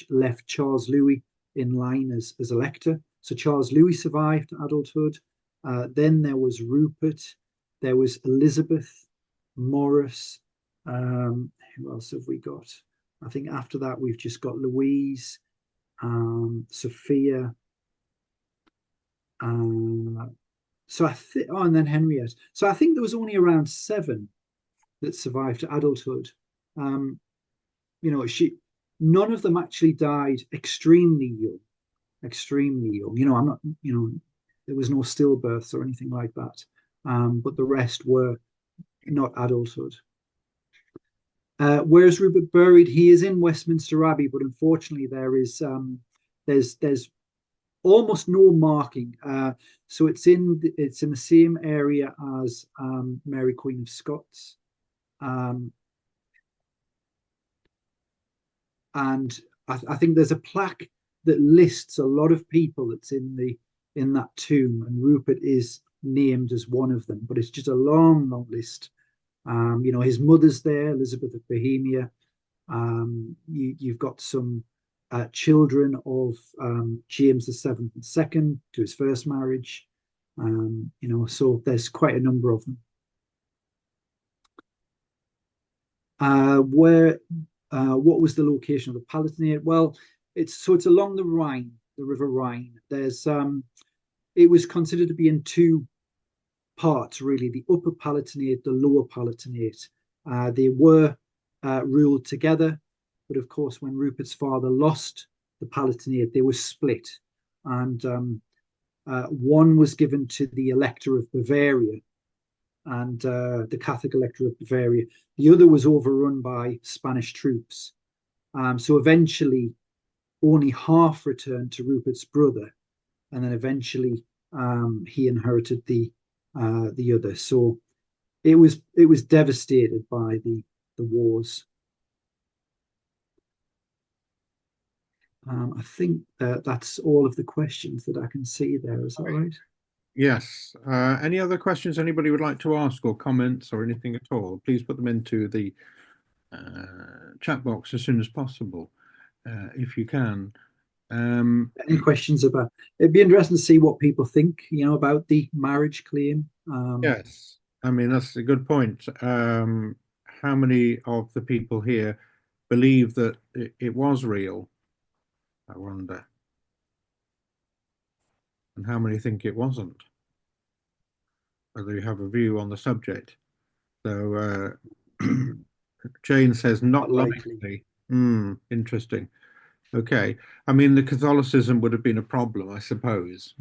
left Charles Louis in line as elector. So Charles Louis survived adulthood. Then there was Rupert. There was Elizabeth, Morris. Who else have we got? I think after that we've just got Louise, Sophia. So I think, oh, and then Henriette. So I think there was only around 7 that survived to adulthood. None of them actually died extremely young. Extremely young. I'm not. There was no stillbirths or anything like that. But the rest were not adulthood. Where's Rupert buried? He is in Westminster Abbey, but unfortunately there's almost no marking. So it's in the same area as Mary Queen of Scots. And I think there's a plaque that lists a lot of people that's in that tomb, and Rupert is named as one of them, but it's just a long, long list. His mother's there, Elizabeth of Bohemia. You've got some children of James the Seventh and Second to his first marriage. So there's quite a number of them. What was the location of the Palatinate? Well, it's along the Rhine, the River Rhine. It was considered to be in 2 parts, really, the Upper Palatinate, the Lower Palatinate. They were ruled together, but of course, when Rupert's father lost the Palatinate, they were split, and one was given to the Elector of Bavaria, and the Catholic Elector of Bavaria. The other was overrun by Spanish troops. So eventually, only half returned to Rupert's brother, and then eventually he inherited the other. So it was devastated by the wars. I think that's all of the questions that I can see there. Is that right? Yes. Any other questions anybody would like to ask, or comments, or anything at all? Please put them into the chat box as soon as possible, if you can. Any questions about? It'd be interesting to see what people think, about the marriage claim. Yes, I mean that's a good point. How many of the people here believe that it was real? I wonder. And how many think it wasn't? Whether you have a view on the subject. So Jane says not likely. Interesting. Okay. I mean, the Catholicism would have been a problem, I suppose,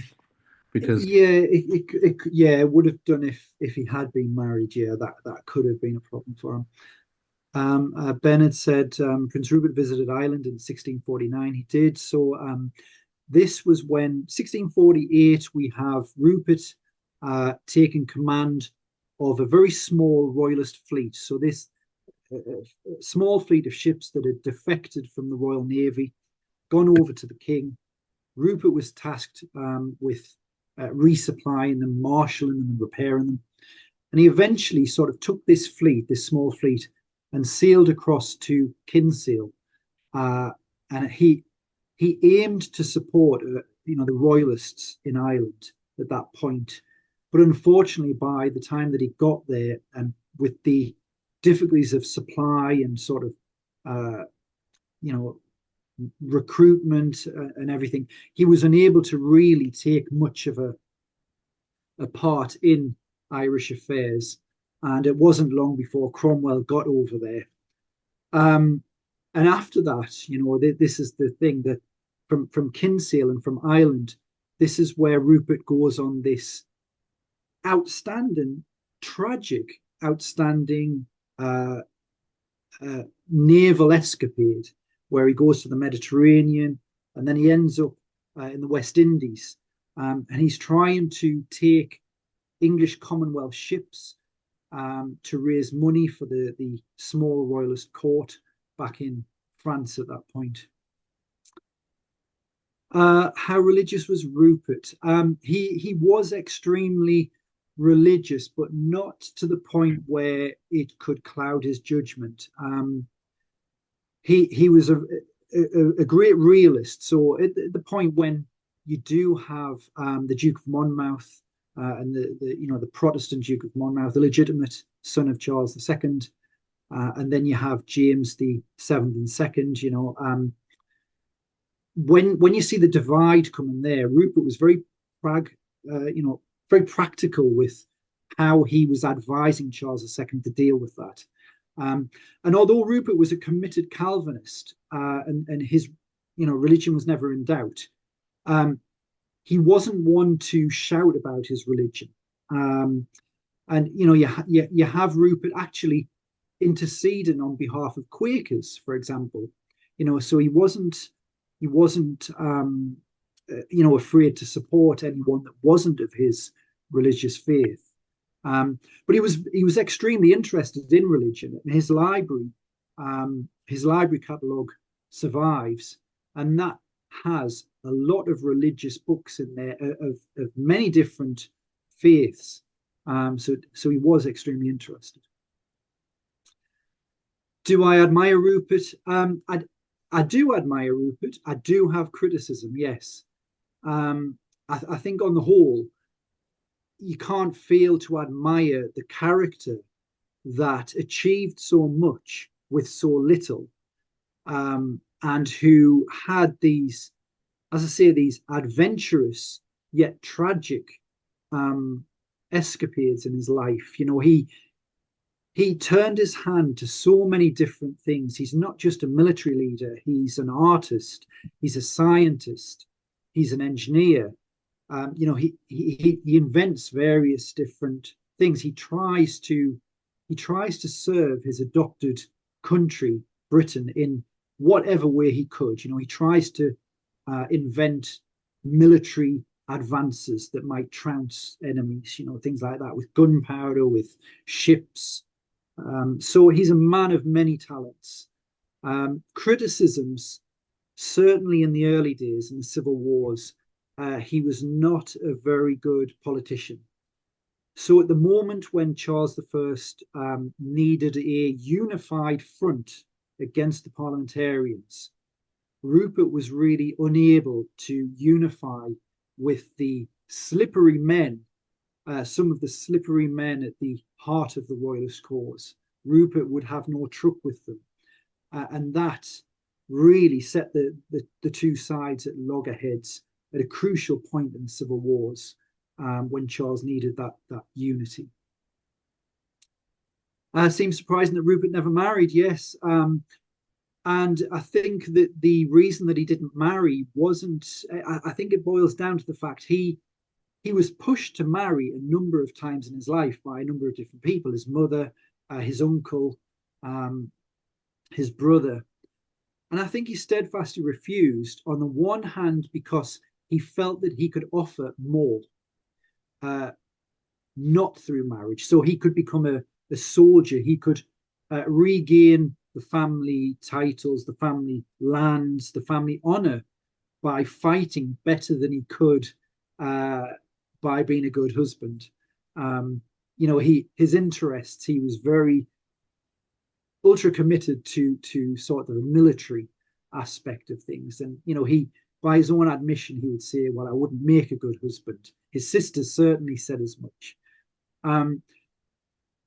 because it would have done if he had been married. Yeah, that could have been a problem for him. Bennett said Prince Rupert visited Ireland in 1649. He did. So this was when 1648 we have Rupert taking command of a very small royalist fleet. So this small fleet of ships that had defected from the Royal Navy, gone over to the king. Rupert was tasked with resupplying them, marshalling them, and repairing them. And he eventually sort of took this fleet, this small fleet, and sailed across to Kinsale. And he aimed to support, the royalists in Ireland at that point. But unfortunately, by the time that he got there, and with the difficulties of supply and sort of, recruitment and everything, he was unable to really take much of a part in Irish affairs. And it wasn't long before Cromwell got over there. And after that, this is the thing, that from Kinsale and from Ireland, this is where Rupert goes on this tragic, outstanding naval escapade, where he goes to the Mediterranean, and then he ends up in the West Indies. And he's trying to take English Commonwealth ships to raise money for the small royalist court back in France at that point. How religious was Rupert? He was extremely religious, but not to the point where it could cloud his judgment. He was a great realist. So at the point when you do have the Duke of Monmouth and the Protestant Duke of Monmouth, the legitimate son of Charles II, and then you have James the Seventh and Second. When you see the divide coming there, Rupert was very practical with how he was advising Charles II to deal with that. And although Rupert was a committed Calvinist and his religion was never in doubt, he wasn't one to shout about his religion. And you have Rupert actually interceding on behalf of Quakers, for example. So he wasn't afraid to support anyone that wasn't of his religious faith. But he was extremely interested in religion, and his library catalogue survives, and that has a lot of religious books in there of many different faiths. So he was extremely interested. Do I admire Rupert? I do admire Rupert. I do have criticism, yes. I think on the whole, you can't fail to admire the character that achieved so much with so little, and who had these, as I say, these adventurous yet tragic escapades in his life. He turned his hand to so many different things. He's not just a military leader, he's an artist, he's a scientist, he's an engineer. He invents various different things. He tries to serve his adopted country, Britain, in whatever way he could. He tries to invent military advances that might trounce enemies, things like that, with gunpowder, with ships. So he's a man of many talents. Criticisms, certainly in the early days in the civil wars, he was not a very good politician. So at the moment when Charles I needed a unified front against the parliamentarians, Rupert was really unable to unify with the slippery men, some of the slippery men at the heart of the royalist cause. Rupert would have no truck with them. And that really set the two sides at loggerheads at a crucial point in the civil wars, when Charles needed that unity. Seems surprising that Rupert never married, yes. And I think that the reason that he didn't marry wasn't, I think it boils down to the fact he was pushed to marry a number of times in his life by a number of different people, his mother, his uncle, his brother. And I think he steadfastly refused, on the one hand, because he felt that he could offer more, not through marriage. So he could become a soldier. He could regain the family titles, the family lands, the family honor by fighting better than he could by being a good husband. His interests, he was very ultra committed to sort of the military aspect of things. And, he, by his own admission, he would say, well, I wouldn't make a good husband. His sisters certainly said as much.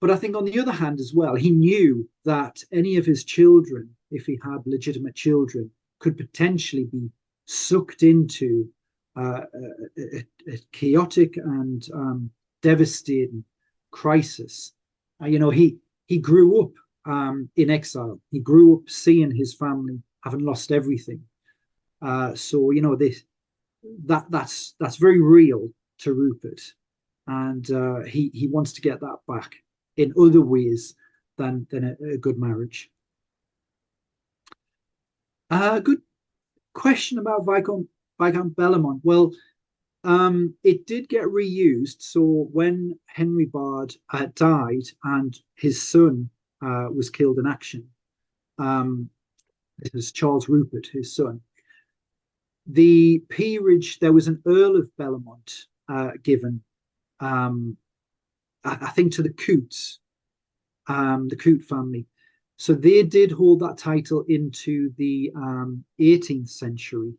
But I think on the other hand as well, he knew that any of his children, if he had legitimate children, could potentially be sucked into a chaotic and devastating crisis. He grew up in exile. He grew up seeing his family having lost everything. So that's very real to Rupert, and he wants to get that back in other ways than a good marriage. Good question about Viscount Bellamont. Well, it did get reused. So when Henry Bard died and his son was killed in action, it was Charles Rupert, his son. The peerage, there was an Earl of Bellamont given, I think, to the Coots, the Coot family. So they did hold that title into the 18th century.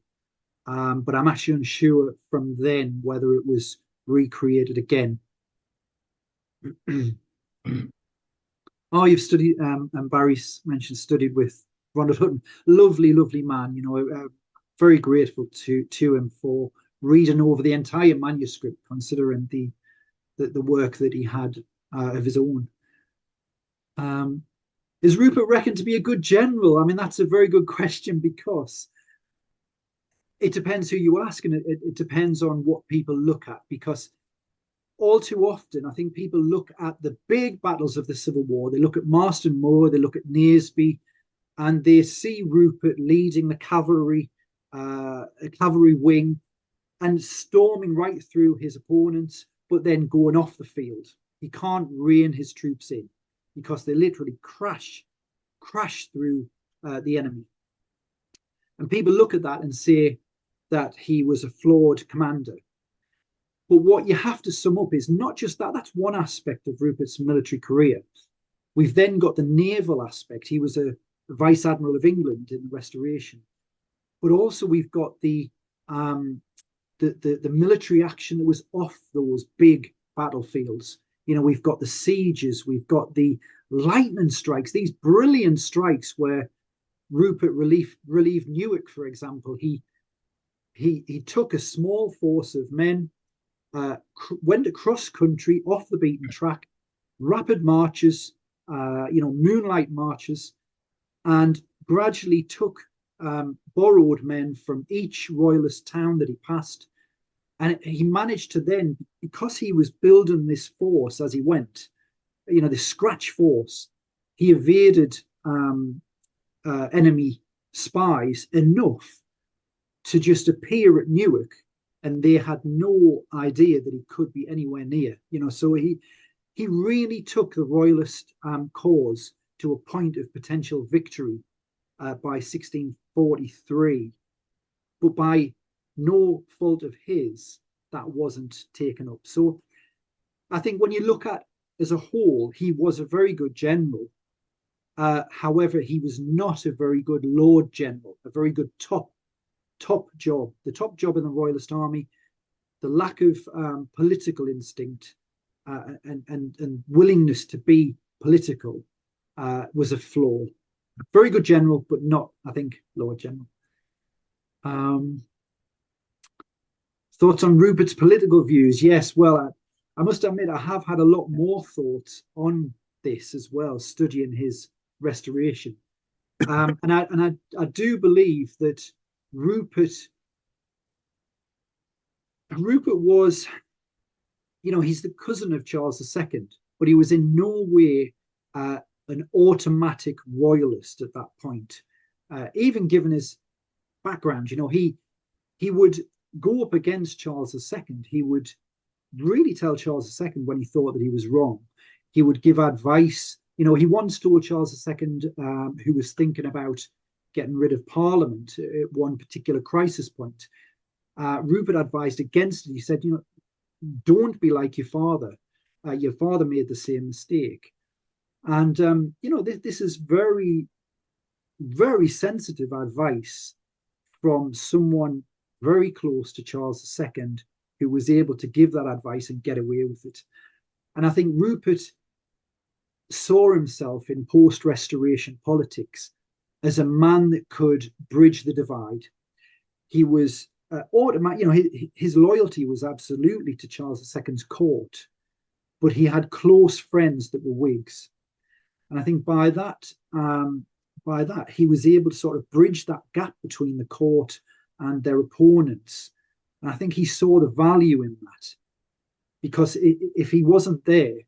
but I'm actually unsure from then whether it was recreated again. Oh, you've studied, and Barry's mentioned studied with Ronald Hutton. Lovely, lovely man. Very grateful to him for reading over the entire manuscript, considering the work that he had of his own. Is Rupert reckoned to be a good general? I mean, that's a very good question, because it depends who you ask, and it depends on what people look at, because all too often, I think people look at the big battles of the Civil War. They look at Marston Moor, they look at Naseby, and they see Rupert leading the cavalry, a cavalry wing, and storming right through his opponents, but then going off the field. He can't rein his troops in, because they literally crash through the enemy. And people look at that and say that he was a flawed commander. But what you have to sum up is not just that. That's one aspect of Rupert's military career. We've then got the naval aspect. He was a Vice Admiral of England in the Restoration. But also we've got the military action that was off those big battlefields. We've got the sieges, we've got the lightning strikes, these brilliant strikes where Rupert relieved Newark, for example. He took a small force of men, went across country off the beaten track, rapid marches, moonlight marches, and gradually took borrowed men from each royalist town that he passed. And he managed to then, because he was building this force as he went, this scratch force, he evaded enemy spies enough to just appear at Newark, and they had no idea that he could be anywhere near. So he really took the royalist cause to a point of potential victory by 1643, but by no fault of his, that wasn't taken up. So I think when you look at as a whole, he was a very good general. However, he was not a very good Lord General, a very good top job. The top job in the Royalist Army, the lack of political instinct and willingness to be political was a flaw. Very good general, but not, I think, Lord General. Thoughts on Rupert's political views? Yes, well, I must admit I have had a lot more thoughts on this as well, studying his Restoration. And I do believe that Rupert was, he's the cousin of Charles II, but he was in no way an automatic royalist at that point. Even given his background, he would go up against Charles II. He would really tell Charles II when he thought that he was wrong. He would give advice. He once told Charles II, who was thinking about getting rid of Parliament at one particular crisis point, Rupert advised against it. He said, don't be like your father. Your father made the same mistake. And, this is very, very sensitive advice from someone very close to Charles II, who was able to give that advice and get away with it. And I think Rupert saw himself in post-Restoration politics as a man that could bridge the divide. He was his loyalty was absolutely to Charles II's court, but he had close friends that were Whigs. And I think by that, he was able to sort of bridge that gap between the court and their opponents. And I think he saw the value in that, because if he wasn't there,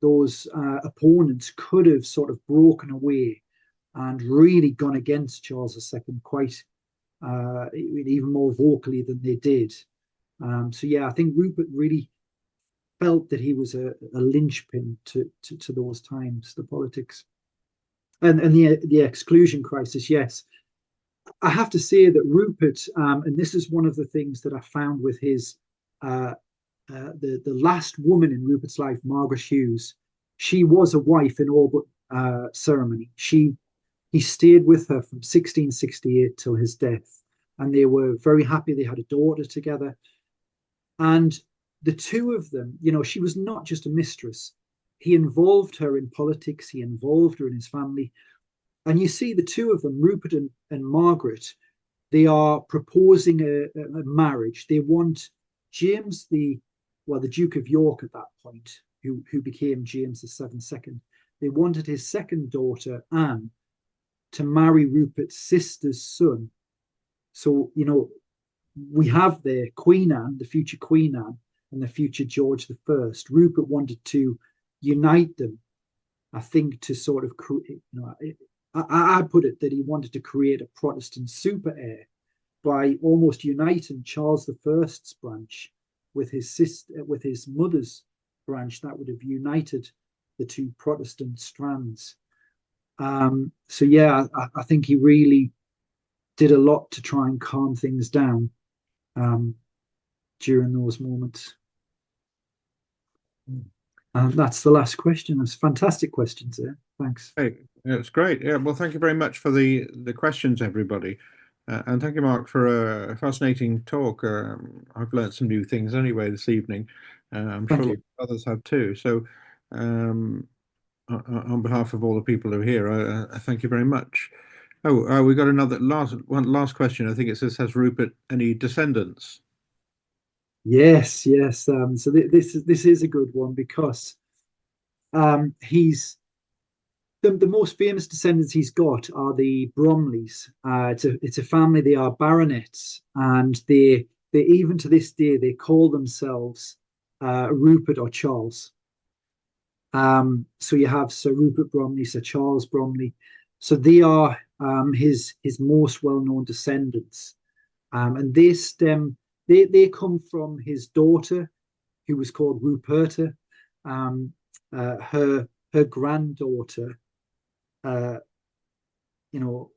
those opponents could have sort of broken away and really gone against Charles II quite even more vocally than they did. So yeah, I think Rupert really felt that he was a linchpin to those times, the politics. And the exclusion crisis, yes. I have to say that Rupert, and this is one of the things that I found with his, the last woman in Rupert's life, Margaret Hughes, she was a wife in all but ceremony. He stayed with her from 1668 till his death. and they were very happy. They had a daughter together. And the two of them, she was not just a mistress. He involved her in politics, he involved her in his family. And you see the two of them, Rupert and Margaret, they are proposing a marriage. They want James, the Duke of York at that point, who became James VII second. They wanted his second daughter, Anne, to marry Rupert's sister's son. So, we have there Queen Anne, the future Queen Anne, and the future George I. Rupert wanted to unite them, I think, to sort of create, I put it that he wanted to create a Protestant super heir by almost uniting Charles I's branch with his sister, with his mother's branch. That would have united the two Protestant strands. So yeah, I think he really did a lot to try and calm things down during those moments. And that's the last question. That's fantastic questions there. Thanks. Hey, it's great. Yeah, well, thank you very much for the questions, everybody. And thank you, Mark, for a fascinating talk. I've learned some new things anyway this evening. I'm Thank sure you. others have too. So, on behalf of all the people who are here, I thank you very much. Oh, we got another last question. I think it says, has Rupert any descendants? Yes, yes. So this is a good one because he's the most famous descendants he's got are the Bromleys. It's a family. They are baronets, and they even to this day they call themselves Rupert or Charles. So you have Sir Rupert Bromley, Sir Charles Bromley. So they are his most well-known descendants, and they come from his daughter, who was called Ruperta. Her granddaughter, uh, you know,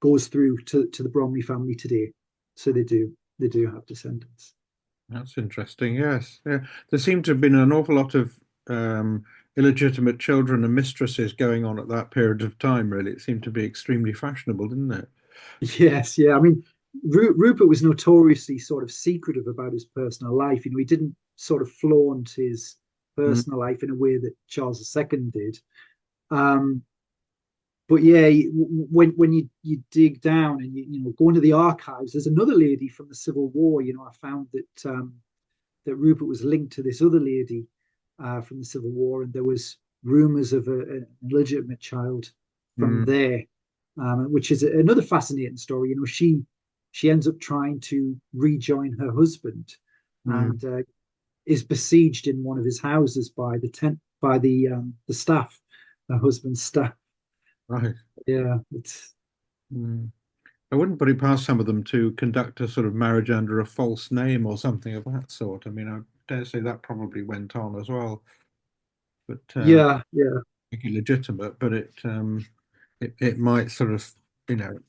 goes through to the Bromley family today. So they do have descendants. That's interesting. Yes, yeah. There seemed to have been an awful lot of um, illegitimate children and mistresses going on at that period of time. Really, it seemed to be extremely fashionable, didn't it? Yes, yeah. I mean, Rupert was notoriously sort of secretive about his personal life. He didn't sort of flaunt his Mm, personal life in a way that Charles II did. Um, but yeah, when you dig down and you go into the archives, there's another lady from the Civil War. I found that Rupert was linked to this other lady from the Civil War, and there was rumours of an illegitimate child from mm, there, which is another fascinating story. She ends up trying to rejoin her husband, mm. and is besieged in one of his houses by the staff, her husband's staff. Right. Yeah, it's Mm. I wouldn't put it past some of them to conduct a sort of marriage under a false name or something of that sort. I mean, I dare say that probably went on as well, but yeah, yeah, make it legitimate. But it might sort of you know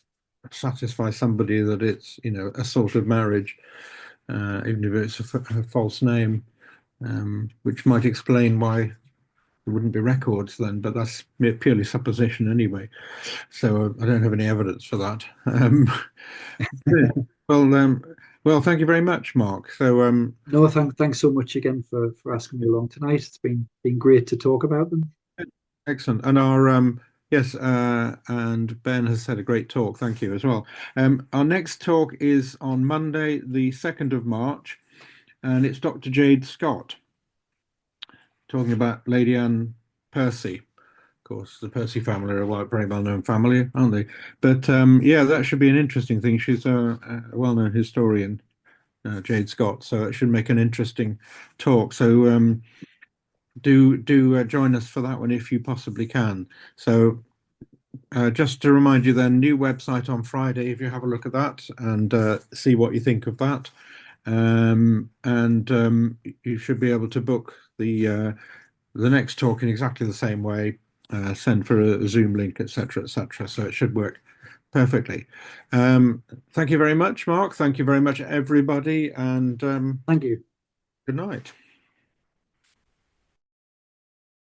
satisfy somebody that it's a sort of marriage, even if it's a false name, which might explain why there wouldn't be records then. But that's purely supposition anyway. So I don't have any evidence for that. Brilliant. Well, well, thank you very much, Mark. So, no, thanks so much again for asking me along tonight. It's been great to talk about them. excellent. And our yes, and Ben has said a great talk. Thank you as well. Our next talk is on Monday, the 2nd of March, and it's Dr. Jade Scott talking about Lady Anne Percy. Of course, the Percy family are a very well-known family, aren't they? But yeah, that should be an interesting thing. She's a well-known historian, Jade Scott, so it should make an interesting talk. So do join us for that one if you possibly can. So just to remind you, then, new website on Friday if you have a look at that and see what you think of that. And you should be able to book the next talk in exactly the same way. Send for a Zoom link, etc., etc. So it should work perfectly. Thank you very much, Mark. Thank you very much, everybody, and Thank you. good night.